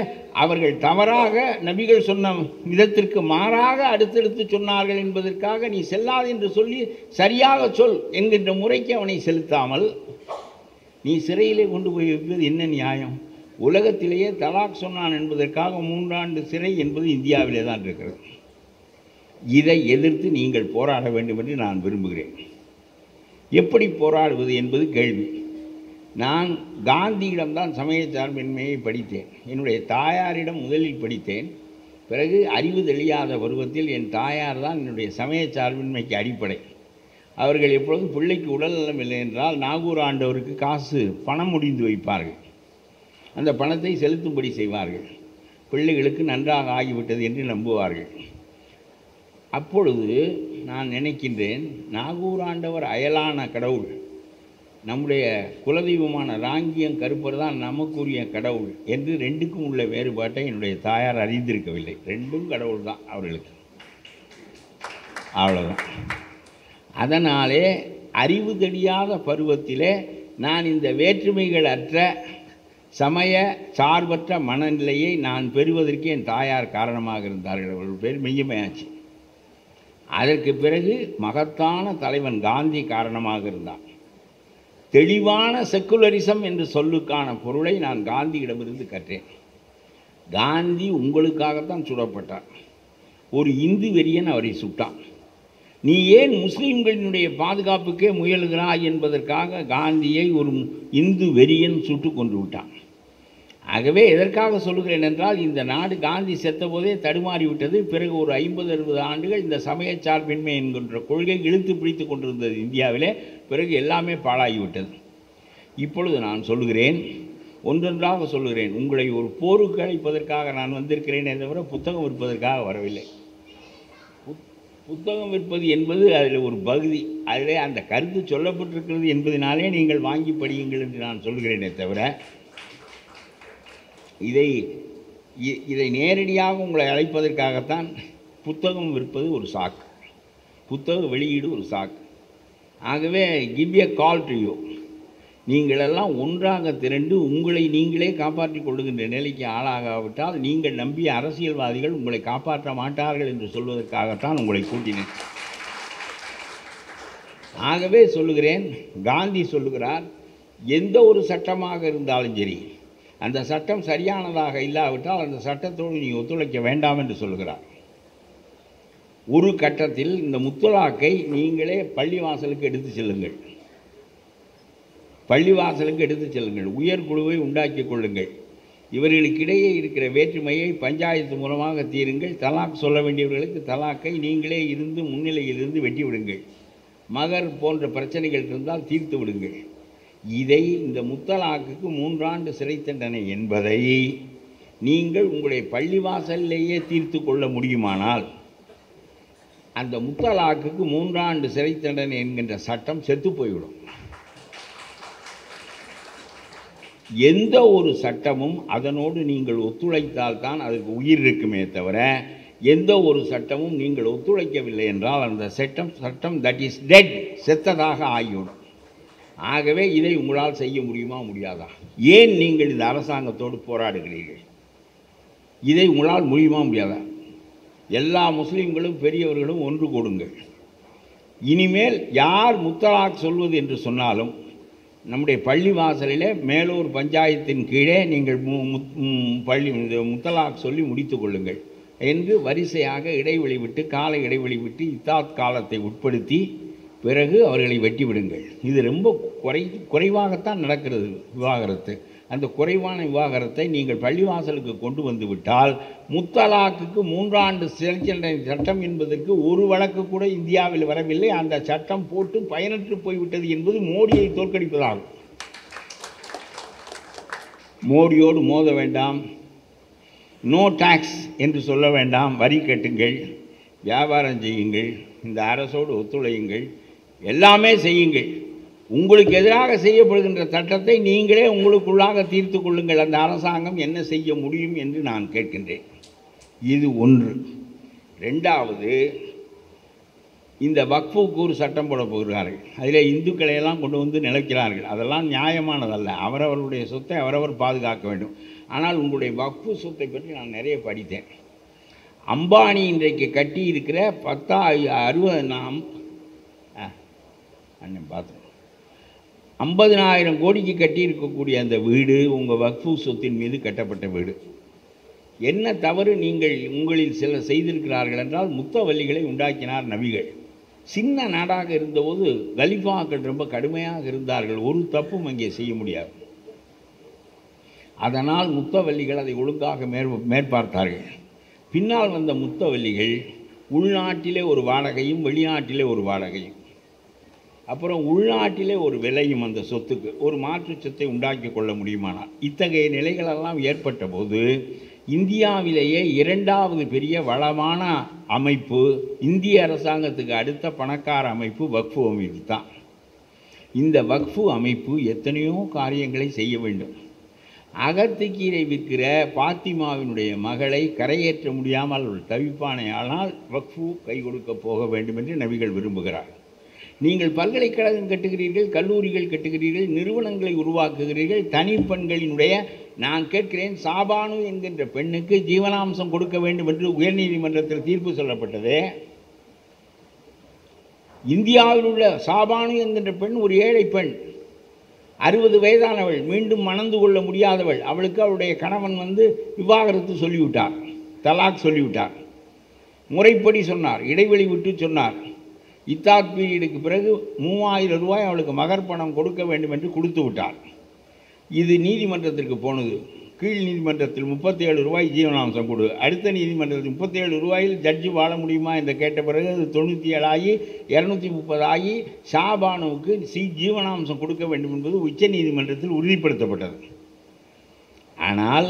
அவர்கள் தவறாக நபிகள் சொன்ன விதத்திற்கு மாறாக அடுத்தடுத்து சொன்னார்கள் என்பதற்காக நீ செல்லாது என்று சொல்லி சரியாக சொல் என்கின்ற முறைக்கு அவனை செலுத்தாமல் நீ சிறையிலே கொண்டு போய் வைப்பது என்ன நியாயம்? உலகத்திலேயே தலாக் சொன்னான் என்பதற்காக 3 ஆண்டு சிறை என்பது இந்தியாவிலே தான் இருக்கிறது. இதை எதிர்த்து நீங்கள் போராட வேண்டும் என்று நான் விரும்புகிறேன். எப்படி போராடுவது என்பது கேள்வி. நான் காந்தியிடம்தான் சமய சார்பின்மையை படித்தேன். என்னுடைய தாயாரிடம் முதலில் படித்தேன். பிறகு அறிவு தெளியாத பருவத்தில் என் தாயார் தான் என்னுடைய சமய சார்பின்மைக்கு அடிப்படை. அவர்கள் எப்பொழுதும் பிள்ளைக்கு உடல்நலம் இல்லை என்றால் நாகூர் ஆண்டவருக்கு காசு பணம் முடிந்து வைப்பார்கள். அந்த பணத்தை செலுத்தும்படி செய்வார்கள். பிள்ளைகளுக்கு நன்றாக ஆகிவிட்டது என்று நம்புவார்கள். அப்பொழுது நான் நினைக்கின்றேன், நாகூர் ஆண்டவர் அயலான கடவுள், நம்முடைய குலதெய்வமான ராங்கியம் கருப்பர் தான் நமக்குரிய கடவுள் என்று ரெண்டுக்கும் உள்ள வேறுபாட்டை என்னுடைய தாயார் அறிந்திருக்கவில்லை. ரெண்டும் கடவுள் தான் அவர்களுக்கு, அவ்வளோதான். அதனாலே அறிவு தெரியாத பருவத்திலே நான் இந்த வேற்றுமைகள் அற்ற சமய சார்பற்ற மனநிலையை நான் பெறுவதற்கு என் தாயார் காரணமாக இருந்தார்கள். அவர்கள் பேர் மெய்யமையாச்சு. அதற்கு பிறகு மகத்தான தலைவன் காந்தி காரணமாக இருந்தான். தெளிவான செக்குலரிசம் என்று சொல்லுக்கான பொருளை நான் காந்தியிடமிருந்து கற்றேன். காந்தி உங்களுக்காகத்தான் சுடப்பட்டார். ஒரு இந்து வெறியன் அவரை சுட்டான். நீ ஏன் முஸ்லீம்களினுடைய பாதுகாப்புக்கே முயலுகிறாய் என்பதற்காக காந்தியை ஒரு இந்து வெறியன் சுட்டு கொண்டு விட்டான். ஆகவே எதற்காக சொல்லுகிறேன் என்றால், இந்த நாடு காந்தி செத்த போதே தடுமாறிவிட்டது. பிறகு ஒரு 50-60 ஆண்டுகள் இந்த சமய சார்பின்மை என்கின்ற கொள்கை இழுத்து பிடித்து கொண்டிருந்தது இந்தியாவிலே. பிறகு எல்லாமே பாழாகிவிட்டது. இப்பொழுது நான் சொல்லுகிறேன், ஒன்றொன்றாக சொல்லுகிறேன். உங்களை ஒரு போருக்கு அழைப்பதற்காக நான் வந்திருக்கிறேனே தவிர புத்தகம் விற்பதற்காக வரவில்லை. புத்தகம் விற்பது என்பது அதில் ஒரு பகுதி. அதிலே அந்த கருத்து சொல்லப்பட்டிருக்கிறது என்பதனாலே நீங்கள் வாங்கி படியுங்கள் என்று நான் சொல்கிறேனே தவிர, இதை நேரடியாக உங்களை அழைப்பதற்காகத்தான். புத்தகம் விற்பது ஒரு சாக்கு, புத்தக வெளியீடு ஒரு சாக்கு. ஆகவே give a call to you. நீங்களெல்லாம் ஒன்றாக திரண்டு உங்களை நீங்களே காப்பாற்றிக் கொள்ளுகின்ற நிலைக்கு ஆளாகாவிட்டால் நீங்கள் நம்பிய அரசியல்வாதிகள் உங்களை காப்பாற்ற மாட்டார்கள் என்று சொல்வதற்காகத்தான் உங்களை கூட்டினேன். ஆகவே சொல்லுகிறேன், காந்தி சொல்லுகிறார், எந்த ஒரு சட்டமாக இருந்தாலும் சரி, அந்த சட்டம் சரியானதாக இல்லாவிட்டால் அந்த சட்டத்தோடு நீ ஒத்துழைக்க வேண்டாம் என்று சொல்கிறார். ஒரு கட்டத்தில் இந்த முத்தலாக்கை நீங்களே பள்ளிவாசலுக்கு எடுத்து செல்லுங்கள், பள்ளிவாசலுக்கு எடுத்து செல்லுங்கள், உயர்குழுவை உண்டாக்கி கொள்ளுங்கள், இவர்களுக்கிடையே இருக்கிற வேற்றுமையை பஞ்சாயத்து மூலமாக தீருங்கள், தலாக் சொல்ல வேண்டியவர்களுக்கு தலாக்கை நீங்களே இருந்து முன்னிலையிலிருந்து வெட்டி விடுங்கள், மகர் போன்ற பிரச்சனைகள் இருந்தால் தீர்த்து விடுங்கள். இதை இந்த முத்தலாக்குக்கு 3 ஆண்டு சிறை தண்டனை என்பதை நீங்கள் உங்களுடைய பள்ளிவாசலிலேயே தீர்த்து கொள்ள முடியுமானால் அந்த முத்தலாக்குக்கு 3 ஆண்டு சிறை தண்டனை என்கின்ற சட்டம் செத்து போய்விடும். எந்த ஒரு சட்டமும் அதனோடு நீங்கள் ஒத்துழைத்தால்தான் அதுக்கு உயிர் இருக்குமே தவிர, எந்த ஒரு சட்டமும் நீங்கள் ஒத்துழைக்கவில்லை என்றால் அந்த சட்டம் தட் இஸ் டெட், செத்ததாக ஆகிவிடும். ஆகவே இதை உங்களால் செய்ய முடியுமா முடியாதா? ஏன் நீங்கள் இந்த அரசாங்கத்தோடு போராடுகிறீர்கள்? இதை உங்களால் முடியுமா முடியாதா? எல்லா முஸ்லீம்களும் பெரியவர்களும் ஒன்று கூடுங்கள். இனிமேல் யார் முத்தலாக் சொல்வது என்று சொன்னாலும் நம்முடைய பள்ளி வாசலிலே மேலூர் பஞ்சாயத்தின் கீழே நீங்கள் முத்தலாக் சொல்லி முடித்து கொள்ளுங்கள். என்று வரிசையாக இடைவெளி விட்டு கால இடைவெளி விட்டு இத்தாத் காலத்தை உட்படுத்தி பிறகு அவர்களை வெட்டி விடுங்கள். இது ரொம்ப குறைவாகத்தான் நடக்கிறது விவாகரத்து. அந்த குறைவான விவாகரத்தை நீங்கள் பள்ளிவாசலுக்கு கொண்டு வந்து விட்டால் முத்தலாக்குக்கு 3 ஆண்டு சிறை தண்டனை சட்டம் என்பதற்கு ஒரு வழக்கு கூட இந்தியாவில் வரவில்லை. அந்த சட்டம் போட்டு பயனற்று போய்விட்டது என்பது மோடியை தோற்கடிப்பதாகும். மோடியோடு மோத வேண்டாம், நோ டாக்ஸ் என்று சொல்ல வேண்டாம், வரி கட்டுங்கள், வியாபாரம் செய்யுங்கள், இந்த அரசோடு ஒத்துழையுங்கள், எல்லாமே செய்யுங்கள். உங்களுக்கு எதிராக செய்யப்படுகின்ற சட்டத்தை நீங்களே உங்களுக்குள்ளாக தீர்த்து கொள்ளுங்கள். அந்த அரசாங்கம் என்ன செய்ய முடியும் என்று நான் கேட்கின்றேன். இது ஒன்று. ரெண்டாவது, இந்த வக்ஃபுக்கு ஒரு சட்டம் போட போகிறார்கள். அதில் இந்துக்களையெல்லாம் கொண்டு வந்து நிலைக்கிறார்கள். அதெல்லாம் நியாயமானதல்ல. அவரவர்களுடைய சொத்தை அவரவர் பாதுகாக்க வேண்டும். ஆனால் உங்களுடைய வக்ஃபு சொத்தை பற்றி நான் நிறைய படித்தேன். அம்பானி இன்றைக்கு கட்டி இருக்கிற 50,000 கோடிக்கு கட்டி இருக்கக்கூடிய அந்த வீடு உங்கள் வக்ஃபு சொத்தின் மீது கட்டப்பட்ட வீடு. என்ன தவறு நீங்கள் உங்களில் சிலர் செய்திருக்கிறார்கள் என்றால், முத்தவல்லிகளை உண்டாக்கினார் நபிகள். சின்ன நாடாக இருந்தபோது கலிஃபாக்கள் ரொம்ப கடுமையாக இருந்தார்கள். ஒரு தப்பும் அங்கே செய்ய முடியாது. அதனால் முத்தவல்லிகள் அதை ஒழுங்காக மேற்பார்த்தார்கள். பின்னால் வந்த முத்தவல்லிகள் உள்நாட்டிலே ஒரு வாடகையும் வெளிநாட்டிலே ஒரு வாடகையும், அப்புறம் உள்நாட்டிலே ஒரு விலையும் அந்த சொத்துக்கு ஒரு மாற்று சொத்தை உண்டாக்கி கொள்ள முடியுமானால், இத்தகைய நிலைகளெல்லாம் ஏற்பட்ட போது இந்தியாவிலேயே 2வது பெரிய வளமான அமைப்பு, இந்திய அரசாங்கத்துக்கு அடுத்த பணக்கார அமைப்பு வக்ஃபு அமைப்பு தான். இந்த வக்ஃபு அமைப்பு எத்தனையோ காரியங்களை செய்ய வேண்டும். அகத்திக்கீரை விற்கிற பாத்திமாவினுடைய மகளை கரையேற்ற முடியாமல் ஒரு தவிப்பானை, ஆனால் வக்ஃபு கை கொடுக்க போக வேண்டும் என்று நபிகள் விரும்புகிறார். நீங்கள் பல்கலைக்கழகம் கட்டுகிறீர்கள், கல்லூரிகள் கட்டுகிறீர்கள், நிறுவனங்களை உருவாக்குகிறீர்கள். தனிப்பெண்களினுடைய, நான் கேட்கிறேன், சாபானு என்கின்ற பெண்ணுக்கு ஜீவனாம்சம் கொடுக்க வேண்டும் என்று உயர்நீதிமன்றத்தில் தீர்ப்பு சொல்லப்பட்டது. இந்தியாவில் உள்ள சாபானு என்கின்ற பெண் ஒரு ஏழை பெண், 60 வயதானவள், மீண்டும் மணந்து கொள்ள முடியாதவள். அவளுக்கு அவளுடைய கணவன் விவாகரத்து சொல்லிவிட்டார், தலாக் சொல்லிவிட்டார். முறைப்படி சொன்னார், இடைவெளி விட்டு சொன்னார். இத்தாத் பீரியடுக்கு பிறகு 3000 ரூபாய் அவளுக்கு மகர் பணம் கொடுக்க வேண்டும் என்று கொடுத்து விட்டார். இது நீதிமன்றத்திற்கு போனது. கீழ் நீதிமன்றத்தில் 37 ரூபாய் ஜீவனாம்சம் கொடு. அடுத்த நீதிமன்றத்தில் 37 ரூபாயில் ஜட்ஜி வாழ முடியுமா என்று கேட்ட பிறகு அது 97 ஆகி 230 ஆகி ஷாபானுவுக்கு ஜீவனாம்சம் கொடுக்க வேண்டும் என்பது உச்ச நீதிமன்றத்தில் உறுதிப்படுத்தப்பட்டது. ஆனால்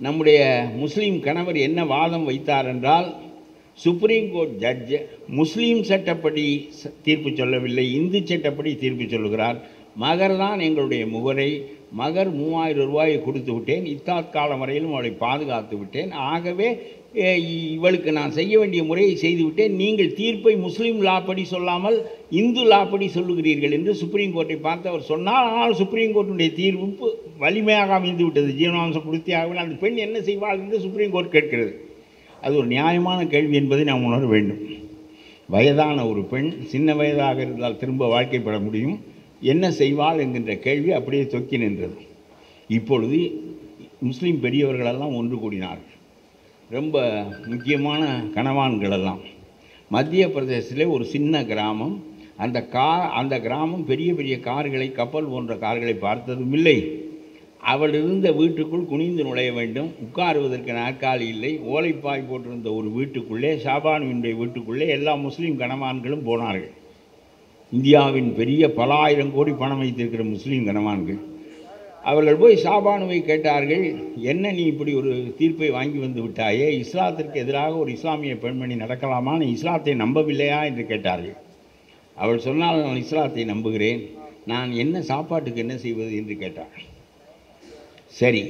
நம்முடைய முஸ்லீம் கணவர் என்ன வாதம் வைத்தார் என்றால், சுப்ரீம் கோர்ட் ஜட்ஜ் முஸ்லீம் சட்டப்படி தீர்ப்பு சொல்லவில்லை, இந்து சட்டப்படி தீர்ப்பு சொல்லுகிறார். மகர் தான் எங்களுடைய முகரை, மகர் 3000 ரூபாயை கொடுத்து விட்டேன், இத்தாத் காலம் வரையிலும் அவளை பாதுகாத்து விட்டேன், ஆகவே இவளுக்கு நான் செய்ய வேண்டிய முறையை செய்துவிட்டேன், நீங்கள் தீர்ப்பை முஸ்லீம் லாப்படி சொல்லாமல் இந்து லாப்படி சொல்லுகிறீர்கள் என்று சுப்ரீம் கோர்ட்டை பார்த்து அவர் சொன்னார். ஆனால் சுப்ரீம் கோர்ட்டுடைய தீர்ப்பு வலிமையாக அமைந்து விட்டது. ஜீவனாம்சம் கொடுத்தே ஆகவே அந்த பெண் என்ன செய்வாள் என்று சுப்ரீம் கோர்ட் கேட்கிறது. அது ஒரு நியாயமான கேள்வி என்பதை நாம் உணர வேண்டும். வயதான ஒரு பெண் சின்ன வயதாக இருந்தால் திரும்ப வாழ்க்கைப்பட முடியும், என்ன செய்வாள் என்கின்ற கேள்வி அப்படியே தொக்கி நின்றது. இப்பொழுது முஸ்லீம் பெரியவர்களெல்லாம் ஒன்று கூடினார்கள். ரொம்ப முக்கியமான கணவான்களெல்லாம். மத்திய பிரதேசத்திலே ஒரு சின்ன கிராமம். அந்த கிராமம் பெரிய பெரிய கார்களை, கப்பல் போன்ற கார்களை பார்த்ததும் இல்லை. அவள் இருந்த வீட்டுக்குள் குனிந்து நுழைய வேண்டும். உட்காருவதற்கு நாற்காலி இல்லை. ஓலைப்பாய் போட்டிருந்த ஒரு வீட்டுக்குள்ளே, ஷாபானுவினுடைய வீட்டுக்குள்ளே எல்லா முஸ்லீம் கணவான்களும் போனார்கள். இந்தியாவின் பெரிய பல ஆயிரம் கோடி பணம் வைத்திருக்கிற முஸ்லீம் கணவான்கள். அவர்கள் போய் ஷாபானுவை கேட்டார்கள், என்ன நீ இப்படி ஒரு தீர்ப்பை வாங்கி வந்து விட்டாயே, இஸ்லாத்திற்கு எதிராக ஒரு இஸ்லாமிய பெண்மணி நடக்கலாமா, நீ இஸ்லாத்தை நம்பவில்லையா என்று கேட்டார்கள். அவள் சொன்னால், நான் இஸ்லாத்தை நம்புகிறேன், நான் என்ன சாப்பாட்டுக்கு என்ன செய்வது என்று கேட்டார். சரி,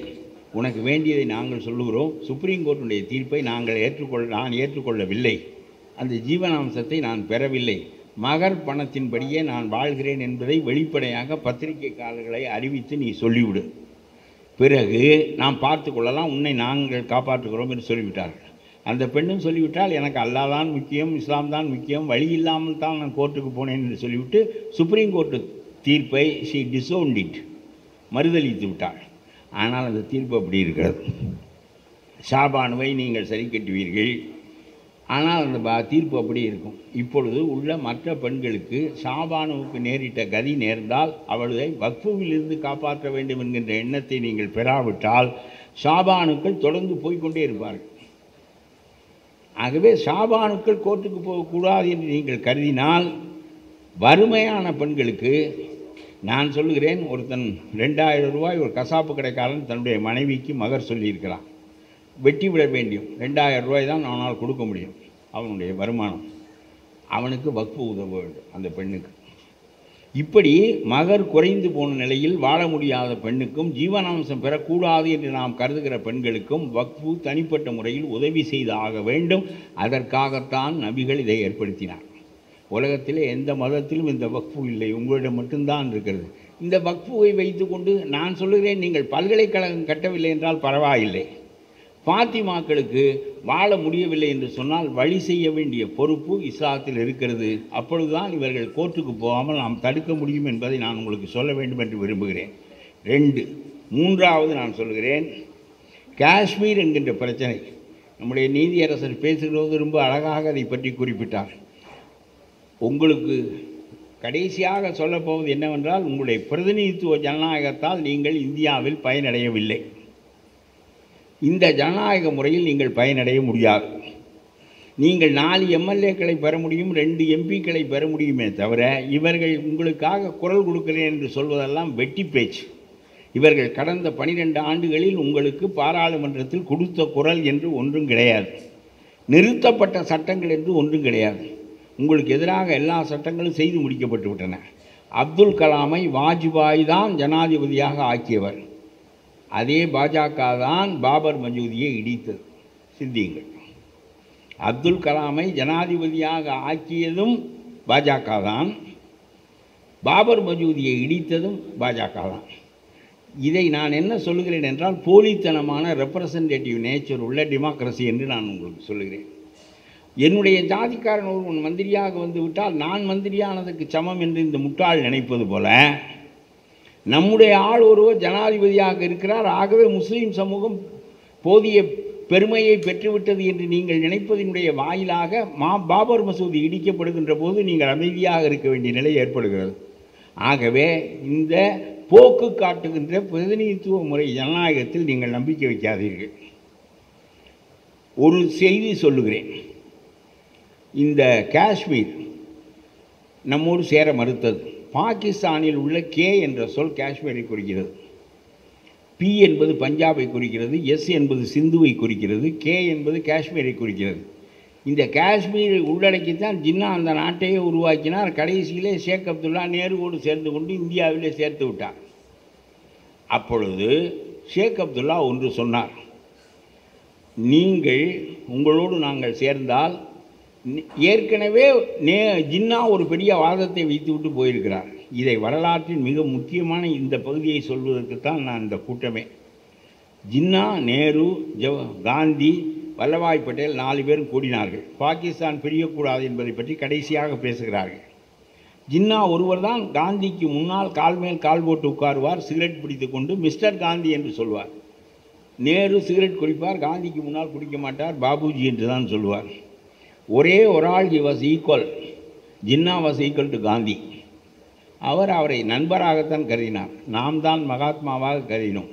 உனக்கு வேண்டியதை நாங்கள் சொல்லுகிறோம். சுப்ரீம் கோர்ட்டுடைய தீர்ப்பை நான் ஏற்றுக்கொள்ளவில்லை, அந்த ஜீவனாம்சத்தை நான் பெறவில்லை, மகர் பணத்தின்படியே நான் வாழ்கிறேன் என்பதை வெளிப்படையாக பத்திரிகைக்காரர்களை அறிவித்து நீ சொல்லிவிடு, பிறகு நாம் பார்த்து கொள்ளலாம், உன்னை நாங்கள் காப்பாற்றுகிறோம் என்று சொல்லிவிட்டார்கள். அந்த பெண்ணும் சொல்லிவிட்டால், எனக்கு அல்லாஹ் தான் முக்கியம், இஸ்லாம் தான் முக்கியம், வழி இல்லாமல் தான் நான் கோர்ட்டுக்கு போனேன் என்று சொல்லிவிட்டு சுப்ரீம் கோர்ட்டு தீர்ப்பை ஷி டிசோன்ட் இட், மறுதளித்து விட்டாள். ஆனால் அந்த தீர்ப்பு அப்படி இருக்கிறது. ஷாபானுவை நீங்கள் சரி கட்டுவீர்கள். ஆனால் அந்த தீர்ப்பு அப்படி இருக்கும். இப்பொழுது உள்ள மற்ற பெண்களுக்கு ஷாபானுவுக்கு நேரிட்ட கதி நேர்ந்தால் அவளை வக்ஃபுவிலிருந்து காப்பாற்ற வேண்டும் என்கின்ற எண்ணத்தை நீங்கள் பெறாவிட்டால் ஷாபானுக்கள் தொடர்ந்து போய்கொண்டே இருப்பார்கள். ஆகவே ஷாபானுக்கள் கோர்ட்டுக்கு போகக்கூடாது என்று நீங்கள் கருதினால் வறுமையான பெண்களுக்கு நான் சொல்லுகிறேன், ஒருத்தன் 2000 ரூபாய் ஒரு கசாப்பு கடைக்காரன் தன்னுடைய மனைவிக்கு மகர் சொல்லியிருக்கிறான். வெட்டி விட வேண்டியும் 2000 ரூபாய் தான் அவனால் கொடுக்க முடியும், அவனுடைய வருமானம். அவனுக்கு வக்ஃபு உதவ வேண்டும் அந்த பெண்ணுக்கு. இப்படி மகர் குறைந்து போன நிலையில் வாழ முடியாத பெண்ணுக்கும் ஜீவனாம்சம் பெறக்கூடாது என்று நாம் கருதுகிற பெண்களுக்கும் வக்ஃபு தனிப்பட்ட முறையில் உதவி செய்து ஆக வேண்டும். அதற்காகத்தான் நபிகள் இதை ஏற்படுத்தினார். உலகத்திலே எந்த மதத்திலும் இந்த வக்ஃபு இல்லை, உங்களிடம் மட்டும்தான் இருக்கிறது. இந்த வக்ஃபுவை வைத்துக்கொண்டு நான் சொல்லுகிறேன், நீங்கள் பல்கலைக்கழகம் கட்டவில்லை என்றால் பரவாயில்லை. பாத்திமாக்களுக்கு வாழ முடியவில்லை என்று சொன்னால் வழி செய்ய வேண்டிய பொறுப்பு இஸ்லாத்தில் இருக்கிறது. அப்பொழுதுதான் இவர்கள் கோர்ட்டுக்கு போகாமல் நாம் தடுக்க முடியும் என்பதை நான் உங்களுக்கு சொல்ல வேண்டும் என்று விரும்புகிறேன். 2. மூன்றாவது நான் சொல்கிறேன், காஷ்மீர் என்கின்ற பிரச்சனை. நம்முடைய நீதியரசர் பேசுகிறது ரொம்ப அழகாக அதை பற்றி குறிப்பிட்டார். உங்களுக்கு கடைசியாக சொல்லப்போவது என்னவென்றால், உங்களுடைய பிரதிநிதித்துவ ஜனநாயகத்தால் நீங்கள் இந்தியாவில் பயனடையவில்லை. இந்த ஜனநாயக முறையில் நீங்கள் பயனடைய முடியாது. நீங்கள் 4 எம்எல்ஏக்களை பெற முடியும், 2 எம்பிக்களை பெற முடியுமே தவிர இவர்கள் உங்களுக்காக குரல் கொடுக்கிறேன் என்று சொல்வதெல்லாம் வெட்டி பேச்சு. இவர்கள் கடந்த 12 ஆண்டுகளில் உங்களுக்கு பாராளுமன்றத்தில் கொடுத்த குரல் என்று ஒன்றும் கிடையாது. நிறுத்தப்பட்ட சட்டங்கள் என்று ஒன்றும் கிடையாது. உங்களுக்கு எதிராக எல்லா சட்டங்களும் செய்து முடிக்கப்பட்டு விட்டன. அப்துல் கலாமை வாஜ்பாய் தான் ஜனாதிபதியாக ஆக்கியவர். அதே பாஜக தான் பாபர் மசூதியை இடித்தது. சிந்தியுங்கள், அப்துல் கலாமை ஜனாதிபதியாக ஆக்கியதும் பாஜக தான், பாபர் மசூதியை இடித்ததும் பாஜக தான். இதை நான் என்ன சொல்லுகிறேன் என்றால், போலித்தனமான ரெப்ரசன்டேட்டிவ் நேச்சர் உள்ள டெமோக்ரஸி என்று நான் உங்களுக்கு சொல்லுகிறேன். என்னுடைய ஜாதிக்காரன் ஒருவன் மந்திரியாக வந்து விட்டால் நான் மந்திரியானதுக்கு சமம் என்று இந்த முட்டாள் நினைப்பது போல, நம்முடைய ஆள் ஒருவர் ஜனாதிபதியாக இருக்கிறார், ஆகவே முஸ்லீம் சமூகம் போதிய பெருமையை பெற்றுவிட்டது என்று நீங்கள் நினைப்பதனுடைய வாயிலாக பாபர் மசூதி இடிக்கப்படுகின்ற போது நீங்கள் அமைதியாக இருக்க வேண்டிய நிலை ஏற்படுகிறது. ஆகவே இந்த போக்கு காட்டுகின்ற பிரதிநிதித்துவ முறை ஜனநாயகத்தில் நீங்கள் நம்பிக்கை வைக்காதீர்கள். ஒரு செய்தி சொல்லுகிறேன். இந்த காஷ்மீர் நம்மோடு சேர மறுத்தது. பாகிஸ்தானில் உள்ள கே என்ற சொல் காஷ்மீரை குறிக்கிறது. பி என்பது பஞ்சாபை குறிக்கிறது, எஸ் என்பது சிந்துவை குறிக்கிறது, கே என்பது காஷ்மீரை குறிக்கிறது. இந்த காஷ்மீரை உள்ளடக்கித்தான் ஜின்னா அந்த நாட்டையே உருவாக்கினார். கடைசியிலே ஷேக் அப்துல்லா நேருவோடு சேர்ந்து கொண்டு இந்தியாவிலே சேர்த்து விட்டார். அப்பொழுது ஷேக் அப்துல்லா ஒன்று சொன்னார், நீங்கள் உங்களோடு நாங்கள் சேர்ந்தால், ஏற்கனவே ஜின்னா ஒரு பெரிய வாதத்தை வைத்துவிட்டு போயிருக்கிறார். இதை வரலாற்றின் மிக முக்கியமான இந்த பகுதியை சொல்வதற்குத்தான் நான் இந்த கூட்டமே. ஜின்னா, நேரு, காந்தி, வல்லபாய் பட்டேல் 4 பேரும் கூடினார்கள். பாகிஸ்தான் பிரியக்கூடாது என்பதை பற்றி கடைசியாக பேசுகிறார்கள். ஜின்னா ஒருவர் தான் காந்திக்கு முன்னால் கால் மேல் கால் போட்டு உட்காருவார், சிகரெட் பிடித்து கொண்டு மிஸ்டர் காந்தி என்று சொல்வார். நேரு சிகரெட் குடிப்பார், காந்திக்கு முன்னால் குடிக்க மாட்டார், பாபுஜி என்று தான் சொல்வார். ஒரே ஒரு ஆள் was equal, Jinnah was equal to Gandhi. அவரை நண்பராகத்தான் கருதினார். நாம் தான் மகாத்மாவாக கருதினோம்.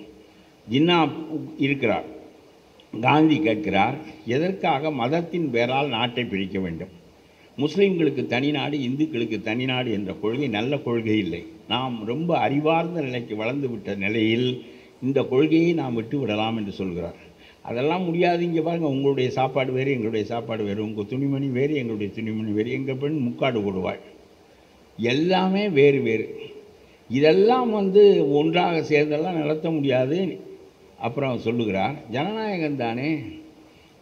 ஜின்னா இருக்கிறார், காந்தி கேட்கிறார், எதற்காக மதத்தின் பேரால் நாட்டை பிரிக்க வேண்டும்? முஸ்லீம்களுக்கு தனி நாடு, இந்துக்களுக்கு தனி நாடு என்ற கொள்கை நல்ல கொள்கை இல்லை. நாம் ரொம்ப அறிவார்ந்த நிலைக்கு வளர்ந்து விட்ட நிலையில் இந்த கொள்கையை நாம் விட்டு விடலாம் என்று சொல்கிறார். அதெல்லாம் முடியாது. இங்கே பாருங்கள், உங்களுடைய சாப்பாடு வேறு, எங்களுடைய சாப்பாடு வேறு, உங்கள் துணிமணி வேறு, எங்களுடைய துணிமணி வேறு, எங்கள் பெண் முக்காடு போடுவாள், எல்லாமே வேறு வேறு. இதெல்லாம் ஒன்றாக சேர்ந்தெல்லாம் நடத்த முடியாது. அப்புறம் சொல்லுகிறார், ஜனநாயகம் தானே,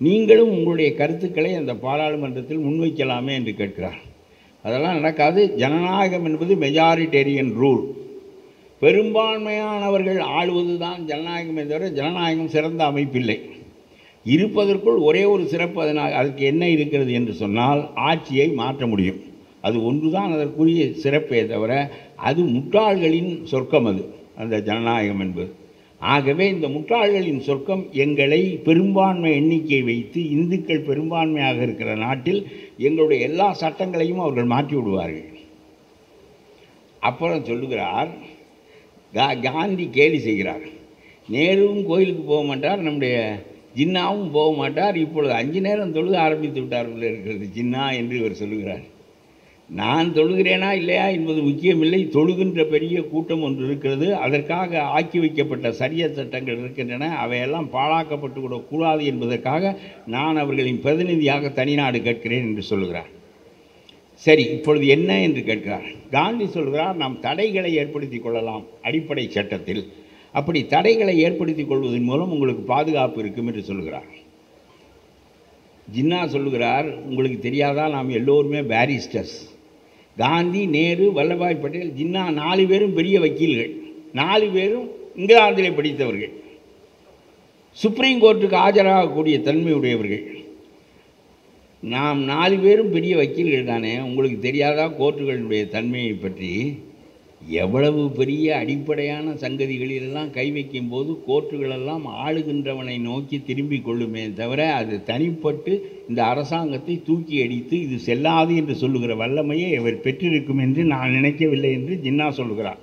நீங்களும் உங்களுடைய கருத்துக்களை அந்த பாராளுமன்றத்தில் முன்வைக்கலாமே என்று கேட்கிறார். அதெல்லாம் நடக்காது. ஜனநாயகம் என்பது மெஜாரிட்டேரியன் ரூல், பெரும்பான்மையானவர்கள் ஆளுவது தான் ஜனநாயகமே தவிர ஜனநாயகம் சிறந்த அமைப்பில்லை. இருப்பதற்குள் ஒரே ஒரு சிறப்பு அதுக்கு என்ன இருக்கிறது என்று சொன்னால், ஆட்சியை மாற்ற முடியும். அது ஒன்று தான் அதற்குரிய சிறப்பே தவிர அது முட்டாள்களின் சொர்க்கம். அது அந்த ஜனநாயகம் என்பது. ஆகவே இந்த முட்டாள்களின் சொர்க்கம் எங்களை பெரும்பான்மை எண்ணிக்கை வைத்து இந்துக்கள் பெரும்பான்மையாக இருக்கிற நாட்டில் எங்களுடைய எல்லா சட்டங்களையும் அவர்கள் மாற்றி விடுவார்கள். அப்புறம் சொல்லுகிறார், காந்தி கேலி செய்கிறார். நேருவும் கோயிலுக்கு போக மாட்டார், நம்முடைய ஜின்னாவும் போக மாட்டார், இப்பொழுது 5 நேரம் தொழுக ஆரம்பித்து விட்டார்கள் இருக்கிறது ஜின்னா என்று இவர் சொல்லுகிறார். நான் தொழுகிறேனா இல்லையா என்பது முக்கியமில்லை. தொழுகின்ற பெரிய கூட்டம் ஒன்று இருக்கிறது, அதற்காக ஆக்கி வைக்கப்பட்ட சரிய சட்டங்கள் இருக்கின்றன, அவையெல்லாம் பாழாக்கப்பட்டு விடக்கூடாது என்பதற்காக நான் அவர்களின் பிரதிநிதியாக தனிநாடு கேட்கிறேன் என்று சொல்லுகிறார். சரி, இப்பொழுது என்ன என்று கேட்கிறார். காந்தி சொல்கிறார், நாம் தடைகளை ஏற்படுத்தி கொள்ளலாம் அடிப்படை சட்டத்தில், அப்படி தடைகளை ஏற்படுத்தி கொள்வதன் மூலம் உங்களுக்கு பாதுகாப்பு இருக்கும் என்று சொல்லுகிறார். ஜின்னா சொல்லுகிறார், உங்களுக்கு தெரியாதா, நாம் எல்லோருமே பேரிஸ்டர்ஸ். காந்தி, நேரு, வல்லபாய் பட்டேல், ஜின்னா 4 பேரும் பெரிய வக்கீல்கள், 4 பேரும் இங்கிலாந்திலே படித்தவர்கள், சுப்ரீம் கோர்ட்டுக்கு ஆஜராகக்கூடிய தன்மையுடையவர்கள். நாம் 4 பேரும் பெரிய வக்கீல்கள் தானே, உங்களுக்கு தெரியாதா கோர்ட்டுகளுடைய தன்மையை பற்றி? எவ்வளவு பெரிய அடிப்படையான சங்கதிகளிலெல்லாம் கை வைக்கும்போது கோர்ட்டுகளெல்லாம் ஆளுகின்றவனை நோக்கி திரும்பி கொள்ளுமே தவிர அது தனிப்பட்டு இந்த அரசாங்கத்தை தூக்கி அடித்து இது செல்லாது என்று சொல்லுகிற வல்லமையை அவர் பெற்றிருக்கும் என்று நான் நினைக்கவில்லை என்று ஜின்னா சொல்லுகிறார்.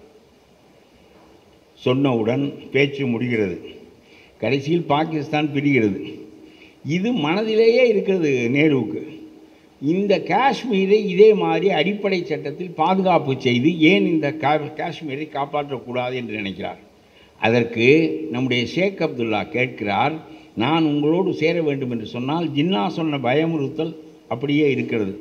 சொன்னவுடன் பேச்சு முடிகிறது. கடைசியில் பாகிஸ்தான் பிரிகிறது. இது மனதிலேயே இருக்கிறது நேருவுக்கு. இந்த காஷ்மீரை இதே மாதிரி அடிப்படை சட்டத்தில் பாதுகாப்பு செய்து ஏன் இந்த காஷ்மீரை காப்பாற்றக்கூடாது என்று நினைக்கிறார். அதற்கு நம்முடைய ஷேக் அப்துல்லா கேட்கிறார், நான் உங்களோடு சேர வேண்டும் என்று சொன்னால் ஜின்னா சொன்ன பயமுறுத்தல் அப்படியே இருக்கிறது,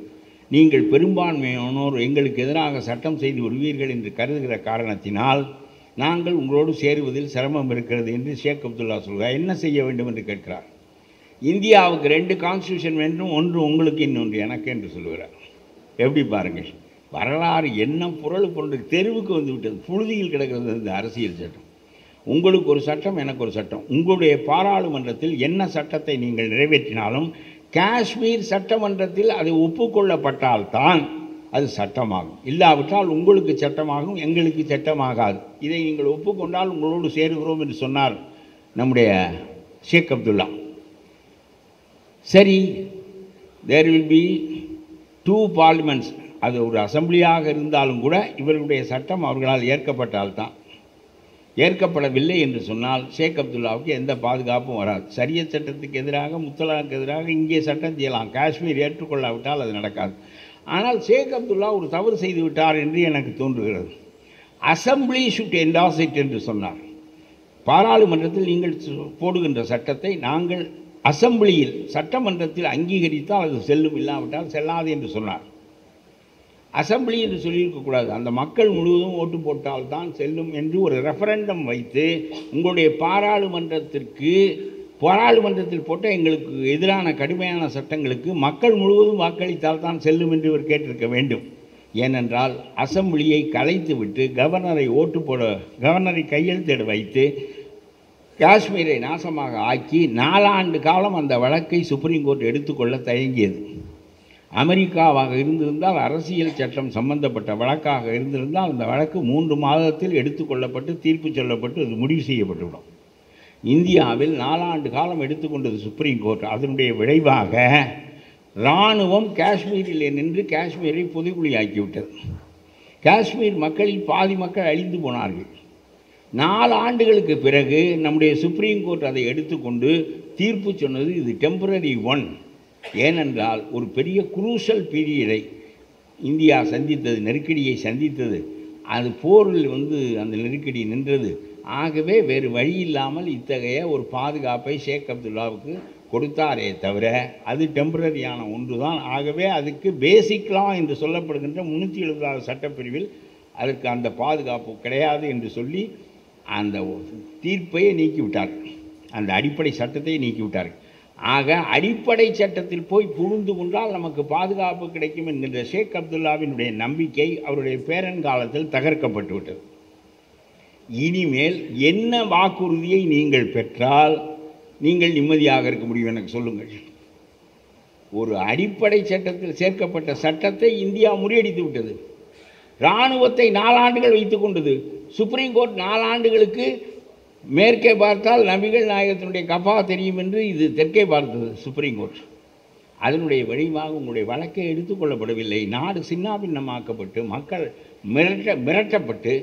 நீங்கள் பெரும்பான்மையானோர் எங்களுக்கு எதிராக சட்டம் செய்து விடுவீர்கள் என்று கருதுகிற காரணத்தினால் நாங்கள் உங்களோடு சேருவதில் சிரமம் இருக்கிறது என்று ஷேக் அப்துல்லா சொல்கிறார். என்ன செய்ய வேண்டும் என்று கேட்கிறார். இந்தியாவுக்கு 2 கான்ஸ்டியூஷன் வேண்டும், ஒன்று உங்களுக்கு இன்னொன்று எனக்கு என்று சொல்லுகிறார். எப்படி பாருங்கள், வரலாறு என்ன புரள் போன்ற தெருவுக்கு வந்து விட்டது, புழுதியில் கிடக்கிறது இந்த அரசியல் சட்டம். உங்களுக்கு ஒரு சட்டம், எனக்கு ஒரு சட்டம். உங்களுடைய பாராளுமன்றத்தில் என்ன சட்டத்தை நீங்கள் நிறைவேற்றினாலும் காஷ்மீர் சட்டமன்றத்தில் அது ஒப்புக்கொள்ளப்பட்டால்தான் அது சட்டமாகும், இல்லாவிட்டால் உங்களுக்கு சட்டமாகும், எங்களுக்கு சட்டமாகாது. இதை நீங்கள் ஒப்புக்கொண்டால் உங்களோடு சேருகிறோம் என்று சொன்னார் நம்முடைய ஷேக் அப்துல்லா. சரி, தேர் வில் பி 2 பார்லிமெண்ட்ஸ், அது ஒரு அசம்பிளியாக இருந்தாலும் கூட இவர்களுடைய சட்டம் அவர்களால் ஏற்கப்பட்டால்தான். ஏற்கப்படவில்லை என்று சொன்னால் ஷேக் அப்துல்லாவுக்கு எந்த பாதுகாப்பும் வராது. சரிய சட்டத்துக்கு எதிராக, முத்தலாக்கு எதிராக இங்கே சட்டம் செய்யலாம், காஷ்மீர் ஏற்றுக்கொள்ளாவிட்டால் அது நடக்காது. ஆனால் ஷேக் அப்துல்லா ஒரு தவறு செய்து விட்டார் என்று எனக்கு தோன்றுகிறது. அசம்பிளி ஷுட் என்டாஸ் இட் என்று சொன்னார். பாராளுமன்றத்தில் நீங்கள் போடுகின்ற சட்டத்தை நாங்கள் அசம்பிளியில் சட்டமன்றத்தில் அங்கீகரித்தால் அது செல்லும், இல்லாவிட்டால் செல்லாது என்று சொன்னார். அசம்பிளி என்று சொல்லியிருக்கக்கூடாது, அந்த மக்கள் முழுவதும் ஓட்டு போட்டால் தான் செல்லும் என்று ஒரு ரெஃபரண்டம் வைத்து உங்களுடைய பாராளுமன்றத்தில் போட்ட எங்களுக்கு எதிரான கடுமையான சட்டங்களுக்கு மக்கள் முழுவதும் வாக்களித்தால் தான் செல்லும் என்று இவர் கேட்டிருக்க வேண்டும். ஏனென்றால் அசம்பிளியை கலைத்துவிட்டு கவர்னரை கையெழுத்திட வைத்து காஷ்மீரை நாசமாக ஆக்கி 4 ஆண்டு காலம் அந்த வழக்கை சுப்ரீம் கோர்ட் எடுத்துக்கொள்ள தயங்கியது. அமெரிக்காவாக இருந்திருந்தால், அரசியல் சட்டம் சம்பந்தப்பட்ட வழக்காக இருந்திருந்தால் அந்த வழக்கு 3 மாதத்தில் எடுத்துக்கொள்ளப்பட்டு தீர்ப்பு சொல்லப்பட்டு அது முடிவு செய்யப்பட்டுவிடும். இந்தியாவில் 4 ஆண்டு காலம் எடுத்துக்கொண்டது சுப்ரீம் கோர்ட். அதனுடைய விளைவாக இராணுவம் காஷ்மீரில் நின்று காஷ்மீரை புதைகுழியாக்கிவிட்டது. காஷ்மீர் மக்களில் பாதி மக்கள் அழிந்து போனார்கள். 4 ஆண்டுகளுக்கு பிறகு நம்முடைய சுப்ரீம் கோர்ட் அதை எடுத்துக்கொண்டு தீர்ப்பு சொன்னது, இது டெம்பரரி ஒன். ஏனென்றால் ஒரு பெரிய குரூஷல் பீரியடை இந்தியா சந்தித்தது, நெருக்கடியை சந்தித்தது. அது போரில் அந்த நெருக்கடி நின்றது. ஆகவே வேறு வழி இல்லாமல் இத்தகைய ஒரு பாதுகாப்பை ஷேக் அப்துல்லாவுக்கு கொடுத்தாரே தவிர அது டெம்பரரியான ஒன்று தான். ஆகவே அதுக்கு பேசிக் லா என்று சொல்லப்படுகின்ற 376 சட்டப்பிரிவில் அதற்கு அந்த பாதுகாப்பு கிடையாது என்று சொல்லி அந்த தீர்ப்பையே நீக்கிவிட்டார், அந்த அடிப்படை சட்டத்தை நீக்கிவிட்டார். ஆக அடிப்படை சட்டத்தில் போய் புகுந்து கொண்டால் நமக்கு பாதுகாப்பு கிடைக்கும் என்கின்ற ஷேக் அப்துல்லாவினுடைய நம்பிக்கை அவருடைய பேரன்காலத்தில் தகர்க்கப்பட்டு விட்டது. இனிமேல் என்ன வாக்குறுதியை நீங்கள் பெற்றால் நீங்கள் நிம்மதியாக இருக்க முடியும் எனக்கு சொல்லுங்கள். ஒரு அடிப்படை சட்டத்தில் சேர்க்கப்பட்ட சட்டத்தை இந்தியா முறியடித்து விட்டது. இராணுவத்தை 4 ஆண்டுகள் வைத்துக் கொண்டது. சுப்ரீம் கோர்ட் 4 ஆண்டுகளுக்கு மேற்கே பார்த்தால் நபிகள் நாயகத்தினுடைய கஃபா தெரியும் என்று இது தெற்கே பார்த்தது சுப்ரீம் கோர்ட். அதனுடைய விளைவாக உங்களுடைய வழக்கை எடுத்துக்கொள்ளப்படவில்லை. நாடு சின்னாபின்னமாக்கப்பட்டு மக்கள் மிரட்டப்பட்டு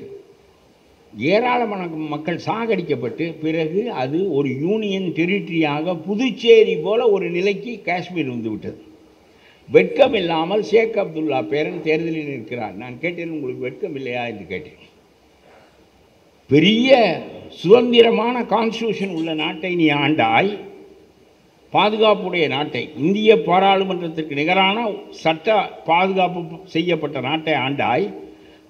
ஏராளமான மக்கள் சாகடிக்கப்பட்டு பிறகு அது ஒரு யூனியன் டெரிட்டரியாக புதுச்சேரி போல ஒரு நிலைக்கு காஷ்மீர் வந்து விட்டது. வெட்கம் இல்லாமல் ஷேக் அப்துல்லா பேரன் தேர்தலில் இருக்கிறார். நான் கேட்டேன், உங்களுக்கு வெட்கம் இல்லையா என்று கேட்டேன். பெரிய சுதந்திரமான கான்ஸ்டியூஷன் உள்ள நாட்டை நீ ஆண்டாய், பாதுகாப்புடைய நாட்டை, இந்திய பாராளுமன்றத்திற்கு நிகரான சட்ட பாதுகாப்பு செய்யப்பட்ட நாட்டை ஆண்டாய்.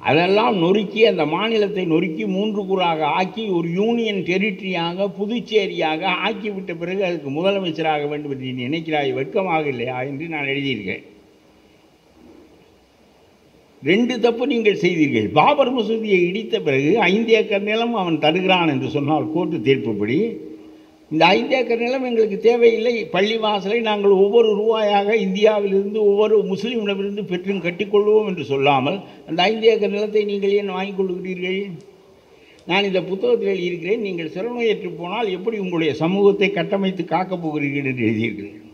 அதெல்லாம் நொறுக்கி அந்த மாநிலத்தை நொறுக்கி 3 கூறாக ஆக்கி ஒரு யூனியன் டெரிட்டரியாக புதுச்சேரியாக ஆக்கிவிட்ட பிறகு அதுக்கு முதலமைச்சராக வேண்டும் என்று நீ நினைக்கிறாய். வெட்கமாக இல்லையா என்று நான் எழுதியிருக்கேன். 2 தப்பு நீங்கள் செய்தீர்கள். பாபர் மசூதியை இடித்த பிறகு 5 ஏக்கர் நிலம் அவன் தருகிறான் என்று சொன்னால் கோர்ட்டு தீர்ப்புப்படி இந்த 5 ஏக்கர் நிலம் எங்களுக்கு தேவையில்லை, பள்ளிவாசலை நாங்கள் ஒவ்வொரு ரூபாயாக இந்தியாவிலிருந்து ஒவ்வொரு முஸ்லீமிடமிருந்து பெற்றும் கட்டிக்கொள்வோம் என்று சொல்லாமல் அந்த 5 ஏக்கர் நிலத்தை நீங்கள் ஏன் வாங்கிக் கொள்கிறீர்கள்? நான் இந்த புத்தகத்தில் எழுதியிருக்கிறேன், நீங்கள் சிறுநோயற்று போனால் எப்படி உங்களுடைய சமூகத்தை கட்டமைத்து காக்கப் போகிறீர்கள் என்று எழுதியிருக்கிறீர்கள்.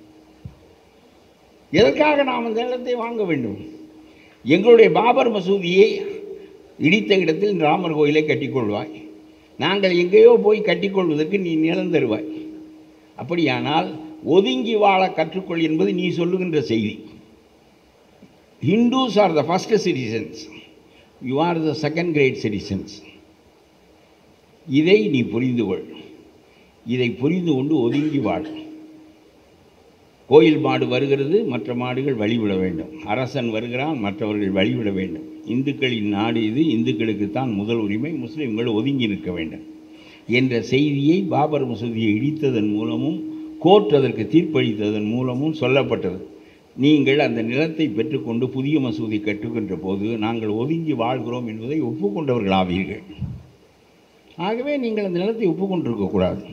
எதற்காக நாம் அந்த நிலத்தை வாங்க வேண்டும்? எங்களுடைய பாபர் மசூதியை இடித்த இடத்தில் ராமர் கோயிலை கட்டிக்கொள்வாய், நாங்கள் எங்கேயோ போய் கட்டிக்கொள்வதற்கு நீ நிலம் தருவாய். அப்படியானால் ஒதுங்கி வாழ கற்றுக்கொள் என்பது நீ சொல்லுகின்ற செய்தி. Hindus R the first citizens, you are the second grade citizens. இதை நீ புரிந்து கொள். இதை புரிந்து கொண்டு ஒதுங்கி வாழ். கோயில் மாடு வருகிறது, மற்ற மாடுகள் வழிவிட வேண்டும். அரசன் வருகிறான், மற்றவர்கள் வழிவிட வேண்டும். இந்துக்களின் நாடு இது, இந்துக்களுக்குத்தான் முதல் உரிமை, முஸ்லீம்கள் ஒதுங்கி நிற்க வேண்டும் என்ற செய்தியை பாபர் மசூதியை இடித்ததன் மூலமும் கோர்ட் அதற்கு தீர்ப்பளித்ததன் மூலமும் சொல்லப்பட்டது. நீங்கள் அந்த நிலத்தை பெற்றுக்கொண்டு புதிய மசூதி கட்டுகின்ற போது நாங்கள் ஒதுங்கி வாழ்கிறோம் என்பதை ஒப்புக்கொண்டவர்களாவீர்கள். ஆகவே நீங்கள் அந்த நிலத்தை ஒப்புக்கொண்டிருக்கக்கூடாது.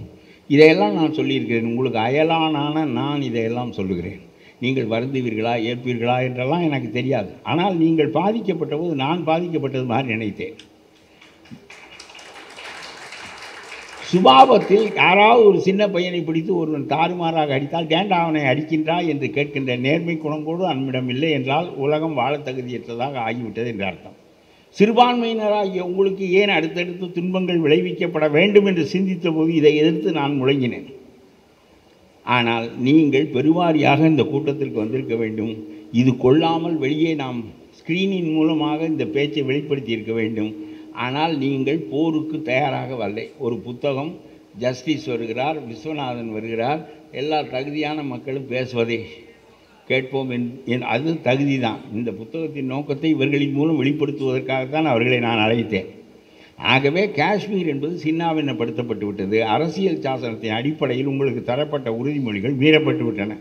இதையெல்லாம் நான் சொல்லியிருக்கிறேன். உங்களுக்கு அயலானான நான் இதையெல்லாம் சொல்லுகிறேன். நீங்கள் வருந்துவீர்களா ஏற்பீர்களா என்றெல்லாம் எனக்கு தெரியாது. ஆனால் நீங்கள் பாதிக்கப்பட்ட போது நான் பாதிக்கப்பட்டது மாதிரி நினைத்தேன். சுபாவத்தில் யாராவது ஒரு சின்ன பையனை பிடித்து ஒருவன் தாறுமாறாக அடித்தால் ஏண்டா அவனை அடிக்கின்றாய் என்று கேட்கின்ற நேர்மை குணங்கோடு நம்மிடம் இல்லை என்றால் உலகம் வாழ தகுதியற்றதாக ஆகிவிட்டது என்று அர்த்தம். சிறுபான்மையினராகிய உங்களுக்கு ஏன் அடுத்தடுத்து துன்பங்கள் விளைவிக்கப்பட வேண்டும் என்று சிந்தித்த போது இதை எதிர்த்து நான் முழங்கினேன். ஆனால் நீங்கள் பெருவாரியாக இந்த கூட்டத்திற்கு வந்திருக்க வேண்டும். இது கொள்ளாமல் வெளியே நாம் ஸ்க்ரீனின் மூலமாக இந்த பேச்சை வெளிப்படுத்தி இருக்க வேண்டும். ஆனால் நீங்கள் போருக்கு தயாராக வரலை. ஒரு புத்தகம், ஜஸ்டிஸ் வருகிறார், விஸ்வநாதன் வருகிறார், எல்லா தகுதியான மக்களும் பேசுவதை கேட்போம் அது தகுதி தான். இந்த புத்தகத்தின் நோக்கத்தை இவர்களின் மூலம் வெளிப்படுத்துவதற்காகத்தான் அவர்களை நான் அழைத்தேன். ஆகவே காஷ்மீர் என்பது சின்னாபின்னப்படுத்தப்பட்டு விட்டது. அரசியல் சாசனத்தின் அடிப்படையில் உங்களுக்கு தரப்பட்ட உறுதிமொழிகள் மீறப்பட்டு விட்டன.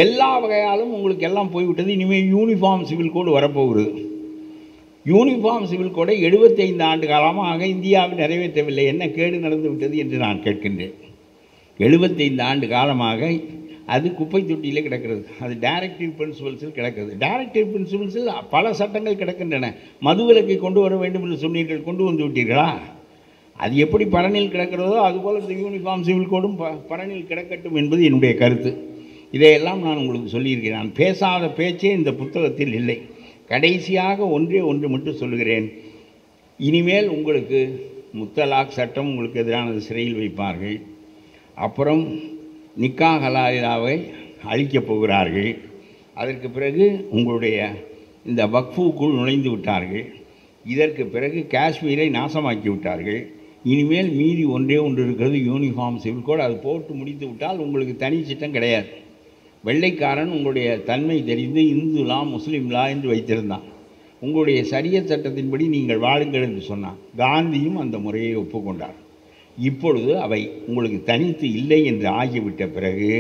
எல்லா வகையாலும் உங்களுக்கு எல்லாம் போய்விட்டது. இனிமேல் யூனிஃபார்ம் சிவில் கோடு வரப்போகிறது. யூனிஃபார்ம் சிவில் கோடை 75 ஆண்டு காலமாக இந்தியாவில் நிறைவேற்றவில்லை. என்ன கேடு நடந்து விட்டது என்று நான் கேட்கின்றேன். 75 ஆண்டு காலமாக அது குப்பை தொட்டியில் கிடக்கிறது. அது டைரக்டிவ் பிரின்சிபல்ஸில் கிடக்கிறது. டைரக்டிவ் பிரின்சிபல்ஸில் பல சட்டங்கள் கிடக்கின்றன. மதுவிலக்கை கொண்டு வர வேண்டும் என்று சொன்னீர்கள், கொண்டு வந்து விட்டீர்களா? அது எப்படி பரணில் கிடக்கிறதோ அதுபோல் இந்த யூனிஃபார்ம் சிவில் கோடும் பரணில் கிடக்கட்டும் என்பது என்னுடைய கருத்து. இதையெல்லாம் நான் உங்களுக்கு சொல்லியிருக்கிறேன். நான் பேசாத பேச்சே இந்த புத்தகத்தில் இல்லை. கடைசியாக ஒன்று மட்டும் சொல்லுகிறேன். இனிமேல் உங்களுக்கு முத்தலாக் சட்டம் உங்களுக்கு எதிரானது, சிறையில் வைப்பார்கள். அப்புறம் நிக்கா ஹலாலாவை அழிக்கப் போகிறார்கள். அதற்கு பிறகு உங்களுடைய இந்த வக்ஃபுக்குள் நுழைந்து விட்டார்கள். இதற்கு பிறகு காஷ்மீரை நாசமாக்கி விட்டார்கள். இனிமேல் மீதி ஒன்று இருக்கிறது, யூனிஃபார்ம் சிவில் கோட். அது போட்டு முடித்து விட்டால் உங்களுக்கு தனி சட்டம் கிடையாது. வெள்ளைக்காரன் உங்களுடைய தன்மை தெரிந்து இந்துலா முஸ்லீம்லா என்று வைத்திருந்தான். உங்களுடைய சரியத் சட்டத்தின்படி நீங்கள் வாழுங்கள் என்று சொன்னான். காந்தியும் அந்த முறையை ஒப்புக்கொண்டார். இப்பொழுது அவை உங்களுக்கு தனித்து இல்லை என்று ஆகிவிட்ட பிறகு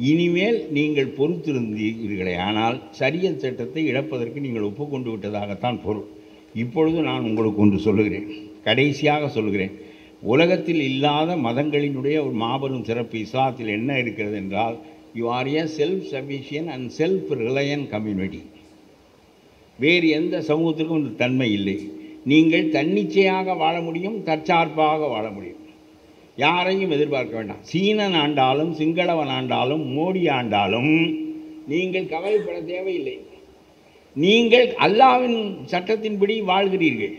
இனிமேல் நீங்கள் பொறுத்திருந்தீர்களே ஆனால் சரியத் சட்டத்தை இழப்பதற்கு நீங்கள் ஒப்புக்கொண்டு விட்டதாகத்தான் பொருள். இப்பொழுது நான் உங்களுக்கு ஒன்று சொல்லுகிறேன், கடைசியாக சொல்லுகிறேன். உலகத்தில் இல்லாத மதங்களினுடைய ஒரு மாபெரும் சிறப்பு இஸ்லாத்தில் என்ன இருக்கிறது என்றால், you R A self sufficient and self reliant community. வேறு எந்த சமூகத்திற்கும் இந்த தன்மை இல்லை. நீங்கள் தன்னிச்சையாக வாழ முடியும், தற்சார்பாக வாழ முடியும். யாரையும் எதிர்பார்க்க வேண்டாம். சீனன் ஆண்டாலும் சிங்களவன் ஆண்டாலும் மோடி ஆண்டாலும் நீங்கள் கவலைப்பட தேவையில்லை. நீங்கள் அல்லாஹ்வின் சட்டத்தின்படி வாழ்கிறீர்கள்,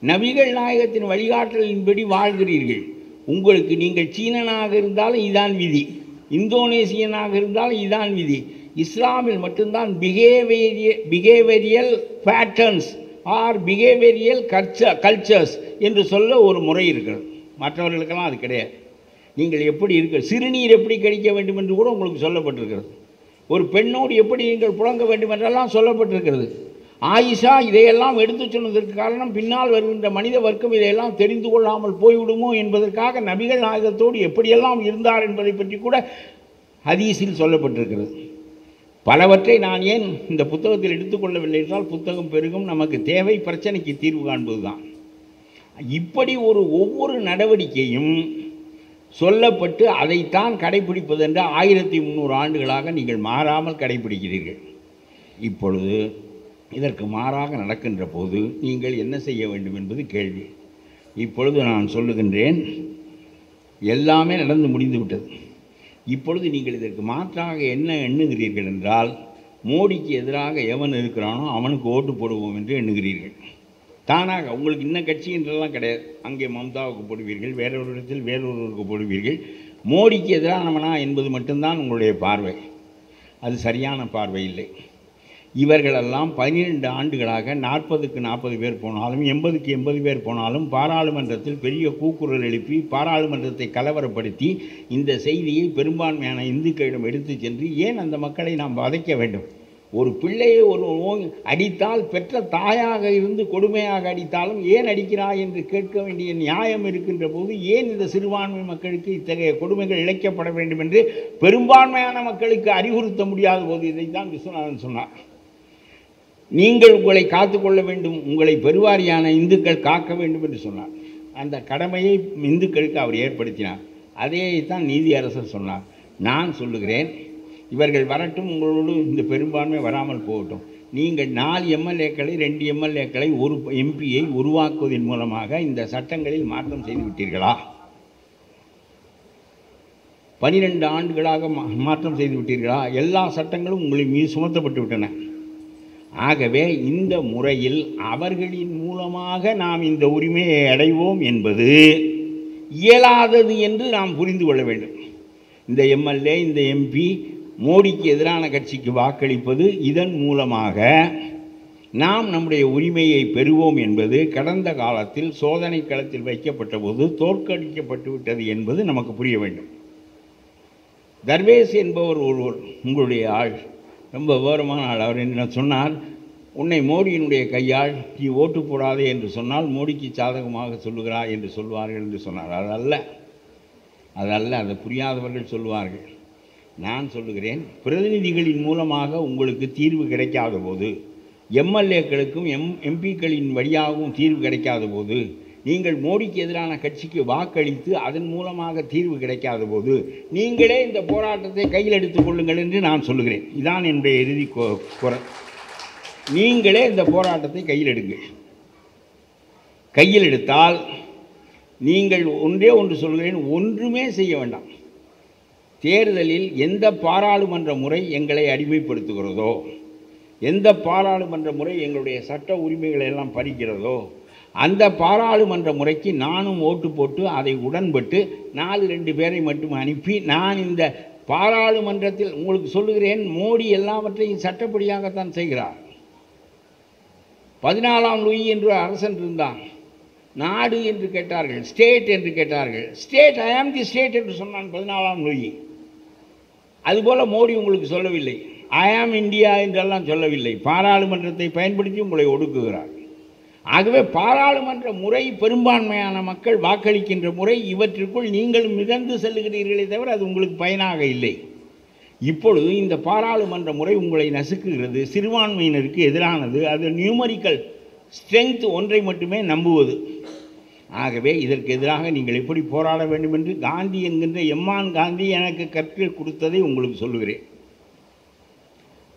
நபிகள் நாயகத்தின் வழிகாட்டலின்படி வாழ்கிறீர்கள். உங்களுக்கு நீங்கள் சீனனாக இருந்தாலும் இதான் விதி, இந்தோனேசியனாக இருந்தாலும் இதான் விதி. இஸ்லாமில் மட்டும்தான் behavioural patterns or behavioural cultures என்று சொல்ல ஒரு முறை இருக்கிறது. மற்றவர்களுக்கெல்லாம் அது கிடையாது. நீங்கள் எப்படி இருக்க, சிறுநீர் எப்படி கழிக்க வேண்டும் என்று கூட உங்களுக்கு சொல்லப்பட்டிருக்கிறது. ஒரு பெண்ணோடு எப்படி நீங்கள் புழங்க வேண்டும் என்றெல்லாம் சொல்லப்பட்டிருக்கிறது. ஆயிஷா இதையெல்லாம் எடுத்து சொன்னதற்கு காரணம், பின்னால் வருகின்ற மனித வர்க்கம் இதையெல்லாம் தெரிந்து கொள்ளாமல் போய்விடுமோ என்பதற்காக நபிகள் நாயகத்தோடு எப்படியெல்லாம் இருந்தார் என்பதை பற்றி கூட ஹதீஸில் சொல்லப்பட்டிருக்கிறது. பலவற்றை நான் ஏன் இந்த புத்தகத்தில் எடுத்துக்கொள்ளவில்லை என்றால், புத்தகம் பெருகும், நமக்கு தேவை பிரச்சனைக்கு தீர்வு காண்பது தான். இப்படி ஒவ்வொரு நடவடிக்கையும் சொல்லப்பட்டு அதைத்தான் கடைபிடிப்பது என்று 1300 ஆண்டுகளாக நீங்கள் மாறாமல் கடைபிடிக்கிறீர்கள். இப்பொழுது இதற்கு மாறாக நடக்கின்ற போது நீங்கள் என்ன செய்ய வேண்டும் என்பது கேள்வி. இப்பொழுது நான் சொல்லுகின்றேன், எல்லாமே நடந்து முடிந்து விட்டது. இப்பொழுது நீங்கள் இதற்கு மாற்றாக என்ன எண்ணுகிறீர்கள் என்றால், மோடிக்கு எதிராக எவன் இருக்கிறானோ அவனுக்கு ஓட்டு போடுவோம் என்று எண்ணுகிறீர்கள். தானாக உங்களுக்கு இன்ன கட்சி என்றெல்லாம் கிடையாது. அங்கே மம்தாவுக்கு போடுவீர்கள், வேறொரு இடத்தில் வேறொருவருக்கு போடுவீர்கள். மோடிக்கு எதிரானவனா என்பது மட்டும்தான் உங்களுடைய பார்வை. அது சரியான பார்வை இல்லை. இவர்களெல்லாம் 12 ஆண்டுகளாக 40க்கு 40 பேர் போனாலும் 80க்கு 80 பேர் போனாலும் பாராளுமன்றத்தில் பெரிய கூக்குரல் எழுப்பி பாராளுமன்றத்தை கலவரப்படுத்தி இந்த செய்தியை பெரும்பான்மையான இந்துக்களிடம் எடுத்து சென்று ஏன் அந்த மக்களை நாம் வதைக்க வேண்டும்? ஒரு பிள்ளையை ஒரு அடித்தால் பெற்ற தாயாக இருந்து கொடுமையாக அடித்தாலும் ஏன் அடிக்கிறாய் என்று கேட்க வேண்டிய நியாயம் இருக்கின்ற போது ஏன் இந்த சிறுபான்மை மக்களுக்கு இத்தகைய கொடுமைகள் இழைக்கப்பட வேண்டும் என்று பெரும்பான்மையான மக்களுக்கு அறிவுறுத்த முடியாத போது இதைத்தான் விஸ்வநாதன் சொன்னார். நீங்கள் உங்களை காத்துக்கொள்ள வேண்டும், உங்களை பெருவாரியான இந்துக்கள் காக்க வேண்டும் என்று சொன்னார். அந்த கடமையை இந்துக்களுக்கு அவர் ஏற்படுத்தினார். அதைத்தான் நீதியரசர் சொன்னார். நான் சொல்லுகிறேன், இவர்கள் வரட்டும், உங்களோடு இந்த பெரும்பான்மை வராமல் போகட்டும். நீங்கள் 4 எம்எல்ஏக்களை 2 எம்எல்ஏக்களை ஒரு எம்பியை உருவாக்குவதன் மூலமாக இந்த சட்டங்களில் மாற்றம் செய்து விட்டீர்களா? 12 ஆண்டுகளாக மாற்றம் செய்து விட்டீர்களா? எல்லா சட்டங்களும் உங்களை மீது சுமத்தப்பட்டு விட்டன. ஆகவே இந்த முறையில் அவர்களின் மூலமாக நாம் இந்த உரிமையை அடைவோம் என்பது இயலாதது என்று நாம் புரிந்து கொள்ள வேண்டும். இந்த எம்எல்ஏ, இந்த எம்பி மோடிக்கு எதிரான கட்சிக்கு வாக்களிப்பது, இதன் மூலமாக நாம் நம்முடைய உரிமையை பெறுவோம் என்பது கடந்த காலத்தில் சோதனை களத்தில் வைக்கப்பட்ட போது தோற்கடிக்கப்பட்டு விட்டது என்பது நமக்கு புரிய வேண்டும். தர்வேஸ் என்பவர் ஒருவர், உங்களுடைய ஆள், ரொம்ப விவரமான ஆள். அவர் என்ன சொன்னார், உன்னை மோடியினுடைய கையால் நீ ஓட்டு போடாதே என்று சொன்னால் மோடிக்கு சாதகமாக சொல்லுகிறாய் என்று சொல்வார்கள் என்று சொன்னார். அதல்ல, அதை புரியாதவர்கள் சொல்வார்கள். நான் சொல்லுகிறேன், பிரதிநிதிகளின் மூலமாக உங்களுக்கு தீர்வு கிடைக்காத போது, எம்எல்ஏக்களுக்கும் எம்பிக்களின் வழியாகவும் தீர்வு கிடைக்காத போது, நீங்கள் மோடிக்கு எதிரான கட்சிக்கு வாக்களித்து அதன் மூலமாக தீர்வு கிடைக்காத போது நீங்களே இந்த போராட்டத்தை கையில் எடுத்துக் கொள்ளுங்கள் என்று நான் சொல்லுகிறேன். இதான் என்னுடைய இறுதி குரல். நீங்களே இந்த போராட்டத்தை கையில் எடுங்கள். கையில் எடுத்தால் நீங்கள் ஒன்றே ஒன்று சொல்கிறேன், ஒன்றுமே செய்ய வேண்டாம். தேர்தலில் எந்த பாராளுமன்ற முறை எங்களை அடிமைப்படுத்துகிறதோ, எந்த பாராளுமன்ற முறை எங்களுடைய சட்ட உரிமைகளை எல்லாம் பறிக்கிறதோ, அந்த பாராளுமன்ற முறைக்கு நானும் ஓட்டு போட்டு அதை உடன்பட்டு 4-2 பேரை மட்டும் அனுப்பி நான் இந்த பாராளுமன்றத்தில் உங்களுக்கு சொல்லுகிறேன், மோடி எல்லாவற்றையும் சட்டப்படியாகத்தான் செய்கிறார். 14ஆம் லூயி என்று அரசன் இருந்தான். நாடு என்று கேட்டார்கள், ஸ்டேட் என்று கேட்டார்கள். ஸ்டேட், ஐ ஆம் தி ஸ்டேட் என்று சொன்னான் 14ஆம் லூயி. அதுபோல் மோடி உங்களுக்கு சொல்லவில்லை, ஐ ஆம் இந்தியா என்றெல்லாம் சொல்லவில்லை. பாராளுமன்றத்தை பயன்படுத்தி உங்களை ஒடுக்குகிறார். ஆகவே பாராளுமன்ற முறை, பெரும்பான்மையான மக்கள் வாக்களிக்கின்ற முறை, இவற்றிற்குள் நீங்கள் மிதந்து செல்லுகிறீர்களே தவிர அது உங்களுக்கு பயனாக இல்லை. இப்பொழுது இந்த பாராளுமன்ற முறை உங்களை நசுக்குகிறது, சிறுபான்மையினருக்கு எதிரானது. அது நியூமரிக்கல் ஸ்ட்ரென்த் ஒன்றை மட்டுமே நம்புவது. ஆகவே இதற்கு எதிராக நீங்கள் எப்படி போராட வேண்டும் என்று காந்தி என்கின்ற எம்மான் காந்தி எனக்கு கற்றுக் கொடுத்ததை உங்களுக்கு சொல்லுகிறேன்.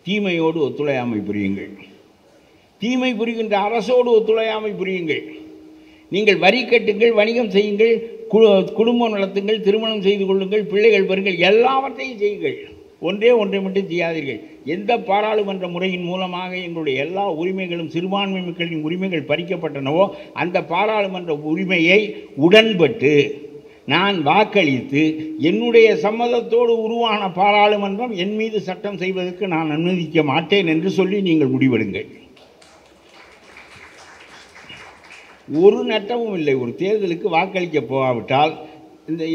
தீமையோடு ஒத்துழையாமை புரியுங்கள், தீமை புரிகின்ற அரசோடு ஒத்துழையாமை புரியுங்கள். நீங்கள் வரி கட்டுங்கள், வணிகம் செய்யுங்கள், குடும்பம் நடத்துங்கள், திருமணம் செய்து கொள்ளுங்கள், பிள்ளைகள் பெறுங்கள், எல்லாவற்றையும் செய்யுங்கள். ஒன்றை மட்டும் செய்யாதீர்கள். எந்த பாராளுமன்ற முறையின் மூலமாக எங்களுடைய எல்லா உரிமைகளும் சிறுபான்மை மக்களின் உரிமைகள் பறிக்கப்பட்டனவோ அந்த பாராளுமன்ற உரிமையை உடன்பட்டு நான் வாக்களித்து என்னுடைய சம்மதத்தோடு உருவான பாராளுமன்றம் என் மீது சட்டம் செய்வதற்கு நான் அனுமதிக்க மாட்டேன் என்று சொல்லி நீங்கள் முடிவெடுங்கள். ஒரு நட்டமும் இல்லை. ஒரு தேர்தலுக்கு வாக்களிக்க போகாவிட்டால்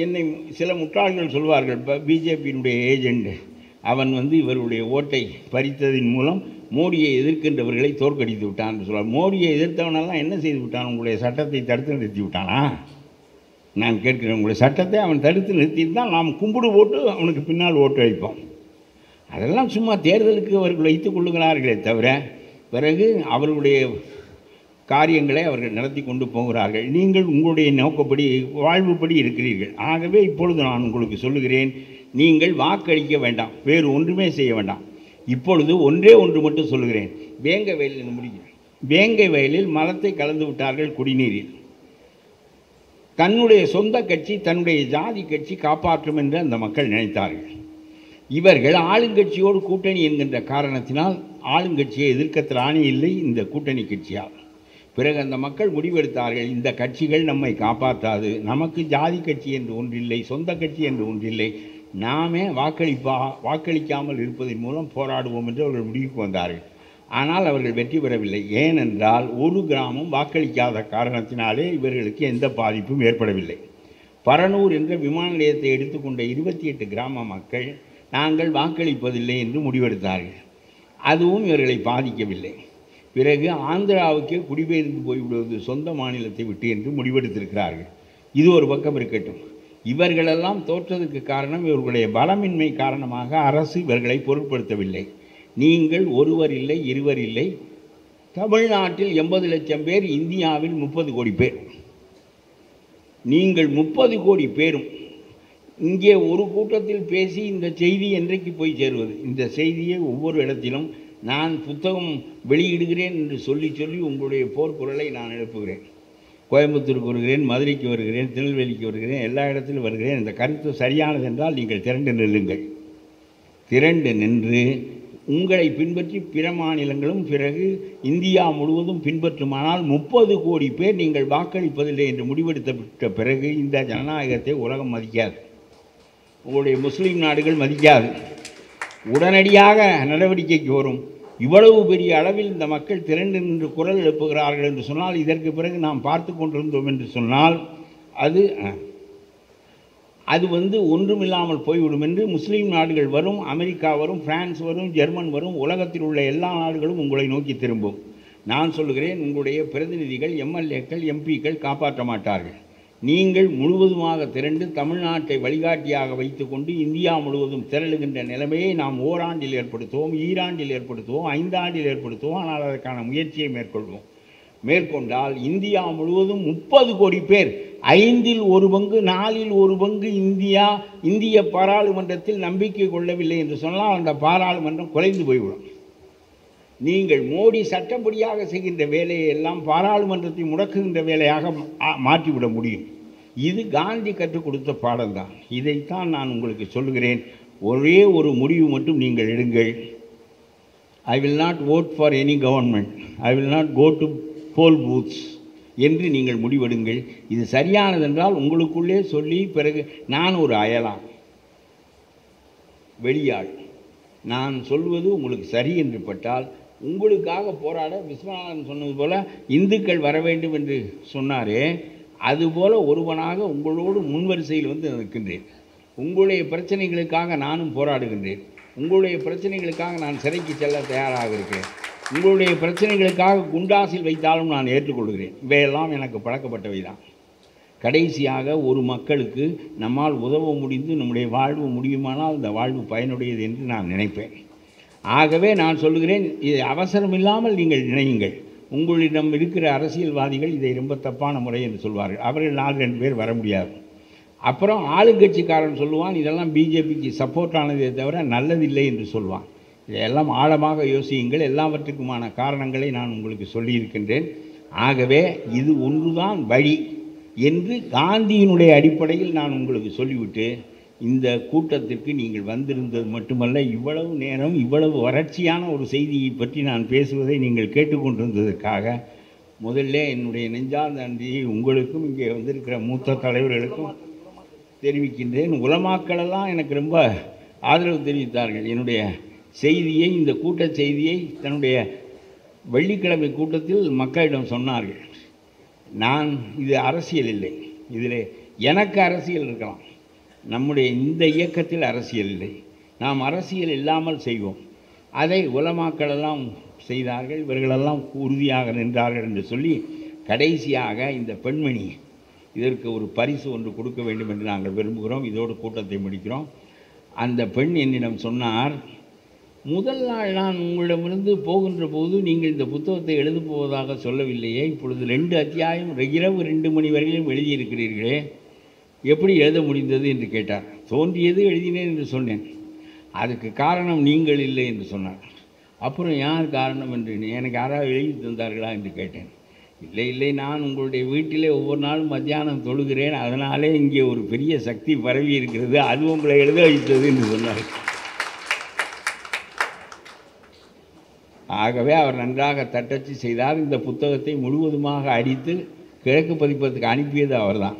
என்னை சில முட்டாள்கள் சொல்வார்கள், இப்போ பிஜேபியினுடைய ஏஜெண்ட் அவன் இவருடைய ஓட்டை பறித்ததின் மூலம் மோடியை எதிர்க்கின்றவர்களை தோற்கடித்து விட்டான் என்று சொல்வார். மோடியை எதிர்த்தவனெல்லாம் என்ன செய்து விட்டான்? உங்களுடைய சட்டத்தை தடுத்து நிறுத்தி விட்டானா? நான் கேட்கிறேன், உங்களுடைய சட்டத்தை அவன் தடுத்து நிறுத்திட்டு தான் நாம் கும்பிடு போட்டு அவனுக்கு பின்னால் ஓட்டு வைப்போம். அதெல்லாம் சும்மா தேர்தலுக்கு அவர்கள் வைத்துக் கொள்ளுகிறார்களே தவிர பிறகு அவர்களுடைய காரியங்களை அவர்கள் நடத்தி கொண்டு போகிறார்கள். நீங்கள் உங்களுடைய நோக்கப்படி வாழ்வுப்படி இருக்கிறீர்கள். ஆகவே இப்பொழுது நான் உங்களுக்கு சொல்லுகிறேன், நீங்கள் வாக்களிக்க வேண்டாம், வேறு ஒன்றுமே செய்ய வேண்டாம். இப்பொழுது ஒன்றே ஒன்று மட்டும் சொல்லுகிறேன். வேங்கை வயலில் முடிக்கிறேன். வேங்கை வயலில் மலத்தை கலந்து விட்டார்கள் குடிநீரில். தன்னுடைய சொந்த கட்சி, தன்னுடைய ஜாதி கட்சி காப்பாற்றும் என்று அந்த மக்கள் நினைத்தார்கள். இவர்கள் ஆளுங்கட்சியோடு கூட்டணி என்கின்ற காரணத்தினால் ஆளுங்கட்சியை எதிர்க்க திராணி இல்லை இந்த கூட்டணி கட்சியால். பிறகு அந்த மக்கள் முடிவெடுத்தார்கள், இந்த கட்சிகள் நம்மை காப்பாற்றாது, நமக்கு ஜாதி கட்சி என்று ஒன்றில்லை, சொந்த கட்சி என்று ஒன்றில்லை, நாமே வாக்களிக்காமல் இருப்பதன் மூலம் போராடுவோம் என்று அவர்கள் முடிவுக்கு வந்தார்கள். ஆனால் அவர்கள் வெற்றி பெறவில்லை. ஏனென்றால் ஒரு கிராமம் வாக்களிக்காத காரணத்தினாலே இவர்களுக்கு எந்த பாதிப்பும் ஏற்படவில்லை. பரனூர் என்ற விமான நிலையத்தை எடுத்துக்கொண்ட 28 கிராம மக்கள் நாங்கள் வாக்களிப்பதில்லை என்று முடிவெடுத்தார்கள். அதுவும் இவர்களை பாதிக்கவில்லை. பிறகு ஆந்திராவுக்கே குடிபெயர்ந்து போய்விடுவது சொந்த மாநிலத்தை விட்டு என்று முடிவெடுத்திருக்கிறார்கள். இது ஒரு பக்கம் இருக்கட்டும். இவர்களெல்லாம் தோற்றதுக்கு காரணம் இவர்களுடைய பலமின்மை காரணமாக அரசு இவர்களை பொருட்படுத்தவில்லை. நீங்கள் ஒருவர் இல்லை, இருவர் இல்லை. தமிழ்நாட்டில் 80 லட்சம் பேர், இந்தியாவில் 30 கோடி பேர். நீங்கள் 30 கோடி பேரும் இங்கே ஒரு கூட்டத்தில் பேசி இந்த செய்தி என்றைக்கு போய் சேருவது? இந்த செய்தியை ஒவ்வொரு இடத்திலும் நான் புத்தகம் வெளியிடுகிறேன் என்று சொல்லி உங்களுடைய போர்க்குரலை நான் எழுப்புகிறேன். கோயம்புத்தூருக்கு வருகிறேன், மதுரைக்கு வருகிறேன், திருநெல்வேலிக்கு வருகிறேன், எல்லா இடத்திலும் வருகிறேன். இந்த கருத்து சரியானது என்றால் நீங்கள் திரண்டு நில்லுங்கள். திரண்டு நின்று உங்களை பின்பற்றி பிற மாநிலங்களும் பிறகு இந்தியா முழுவதும் பின்பற்றுமானால் 30 கோடி பேர் நீங்கள் வாக்களிப்பதில்லை என்று முடிவெடுத்த பிறகு இந்த ஜனநாயகத்தை உலகம் மதிக்காது, உங்களுடைய முஸ்லீம் நாடுகள் மதிக்காது, உடனடியாக நடவடிக்கைக்கு வரும். இவ்வளவு பெரிய அளவில் இந்த மக்கள் திரண்டு நின்று குரல் எழுப்புகிறார்கள் என்று சொன்னால், இதற்கு பிறகு நாம் பார்த்து கொண்டிருந்தோம் என்று சொன்னால் அது ஒன்றுமில்லாமல் போய்விடும் என்று முஸ்லீம் நாடுகள் வரும், அமெரிக்கா வரும், பிரான்ஸ் வரும், ஜெர்மன் வரும், உலகத்தில் உள்ள எல்லா நாடுகளும் உங்களை நோக்கி திரும்பும். நான் சொல்கிறேன், உங்களுடைய பிரதிநிதிகள், எம்எல்ஏக்கள், எம்பிக்கள் காப்பாற்ற மாட்டார்கள். நீங்கள் முழுவதுமாக திரண்டு தமிழ்நாட்டை வழிகாட்டியாக வைத்துக்கொண்டு இந்தியா முழுவதும் திரளுகின்ற நிலைமையை நாம் ஓராண்டில் ஏற்படுத்துவோம், ஈராண்டில் ஏற்படுத்துவோம், 5 ஆண்டில் ஏற்படுத்துவோம். ஆனால் அதற்கான முயற்சியை மேற்கொண்டால் இந்தியா முழுவதும் 30 கோடி பேர், 5இல் 1 பங்கு, 4இல் 1 பங்கு இந்திய பாராளுமன்றத்தில் நம்பிக்கை கொள்ளவில்லை என்று சொன்னால் அந்த பாராளுமன்றம் குலைந்து போய்விடும். நீங்கள் மோடி சட்டப்படியாக செய்கின்ற வேலையை எல்லாம் பாராளுமன்றத்தை முடக்குகின்ற வேலையாக மாற்றிவிட முடியும். இது காந்தி கற்றுக் கொடுத்த பாடம்தான். இதைத்தான் நான் உங்களுக்கு சொல்லுகிறேன். ஒரே ஒரு முடிவு மட்டும் நீங்கள் எடுங்கள். I will not vote for any government, I will not go to poll booths என்று நீங்கள் முடிவெடுங்கள். இது சரியானதென்றால் உங்களுக்குள்ளே சொல்லி, பிறகு நான் ஒரு அயலான் வெளியாள், நான் சொல்வது உங்களுக்கு சரி என்று பட்டால் உங்களுக்காக போராட விஸ்வநாதன் சொன்னது போல இந்துக்கள் வர வேண்டும் என்று சொன்னாரே, அதுபோல ஒருவனாக உங்களோடு முன்வரிசையில் நிற்கின்றேன். உங்களுடைய பிரச்சனைகளுக்காக நானும் போராடுகின்றேன். உங்களுடைய பிரச்சனைகளுக்காக நான் சிறைக்கு செல்ல தயாராக இருக்கிறேன். உங்களுடைய பிரச்சனைகளுக்காக குண்டாசில் வைத்தாலும் நான் ஏற்றுக்கொள்கிறேன். இவையெல்லாம் எனக்கு பழக்கப்பட்டவை தான். கடைசியாக ஒரு மக்களுக்கு நம்மால் உதவ முடிந்து நம்முடைய வாழ்வு முடியுமானால் அந்த வாழ்வு பயனுடையது என்று நான் நினைப்பேன். ஆகவே நான் சொல்லுகிறேன், இது அவசரம் இல்லாமல் நீங்கள் நினையுங்கள். உங்களிடம் இருக்கிற அரசியல்வாதிகள் இதை ரொம்ப தப்பான முறை என்று சொல்வார்கள். அவர்கள் 4-2 பேர் வர முடியாது. அப்புறம் ஆளுங்கட்சிக்காரன் சொல்லுவான், இதெல்லாம் பிஜேபிக்கு சப்போர்ட் ஆனதே தவிர நல்லதில்லை என்று சொல்வான். இதையெல்லாம் ஆழமாக யோசியுங்கள். எல்லாவற்றுக்குமான காரணங்களை நான் உங்களுக்கு சொல்லியிருக்கின்றேன். ஆகவே இது ஒன்றுதான் வழி. என்று காந்தியினுடைய அடிப்படையில் நான் உங்களுக்கு சொல்லிவிட்டு, இந்த கூட்டத்திற்கு நீங்கள் வந்திருந்தது மட்டுமல்ல, இவ்வளவு நேரம் இவ்வளவு வறட்சியான ஒரு செய்தியை பற்றி நான் பேசுவதை நீங்கள் கேட்டுக்கொண்டிருந்ததற்காக முதல்ல என்னுடைய நெஞ்சார்ந்த நன்றியை உங்களுக்கும் இங்கே வந்திருக்கிற மூத்த தலைவர்களுக்கும் தெரிவிக்கின்றேன். உலமாக்களெல்லாம் எனக்கு ரொம்ப ஆதரவு தெரிவித்தார்கள். என்னுடைய செய்தியை, இந்த கூட்ட செய்தியை தன்னுடைய வெள்ளிக்கிழமை கூட்டத்தில் மக்களிடம் சொன்னார்கள். இது அரசியல் இல்லை, இதில் எனக்கு அரசியல் இருக்கலாம், நம்முடைய இந்த இயக்கத்தில் அரசியல் இல்லை, நாம் அரசியல் இல்லாமல் செய்வோம். அதை உலமாக்களெல்லாம் செய்தார்கள், இவர்களெல்லாம் உறுதியாக நின்றார்கள் என்று சொல்லி கடைசியாக இந்த பெண்மணி இதற்கு ஒரு பரிசு ஒன்று கொடுக்க வேண்டும் என்று நாங்கள் விரும்புகிறோம். இதோடு கூட்டத்தை முடிக்கிறோம். அந்த பெண் என்னிடம் சொன்னார், முதல் நாள் நான் உங்களிடமிருந்து போகின்ற போது நீங்கள் இந்த புத்தகத்தை எழுதப் போவதாக சொல்லவில்லையே, இப்பொழுது 2 அத்தியாயம் இரவு 2 மணி வரையிலும் எழுதியிருக்கிறீர்களே, எப்படி எழுத முடிந்தது என்று கேட்டார். தோன்றியது எழுதினேன் என்று சொன்னேன். அதுக்கு காரணம் நீங்கள் இல்லை என்று சொன்னார். அப்புறம் யார் காரணம் என்று, எனக்கு யாராவது எழுதி தந்தார்களா என்று கேட்டேன். இல்லை, நான் உங்களுடைய வீட்டிலே ஒவ்வொரு நாளும் மத்தியானம் தொழுகிறேன், அதனாலே இங்கே ஒரு பெரிய சக்தி பரவி இருக்கிறது, அது உங்களை எழுத வைத்தது என்று சொன்னார். ஆகவே அவர் நன்றாக தட்டச்சு செய்தார். இந்த புத்தகத்தை முழுவதுமாக அடித்து கிழக்கு பதிப்பதற்கு அனுப்பியது அவர்தான்.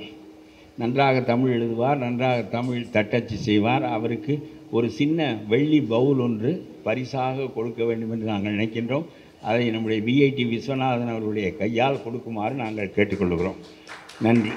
நன்றாக தமிழ் எழுதுவார், நன்றாக தமிழ் தட்டச்சு செய்வார். அவருக்கு ஒரு சின்ன வெள்ளி பவுல் ஒன்று பரிசாக கொடுக்க வேண்டும் என்று நாங்கள் நினைக்கின்றோம். அதை நம்முடைய BIT விஸ்வநாதன் அவர்களுடைய கையால் கொடுக்குமாறு நாங்கள் கேட்டுக்கொள்கிறோம். நன்றி.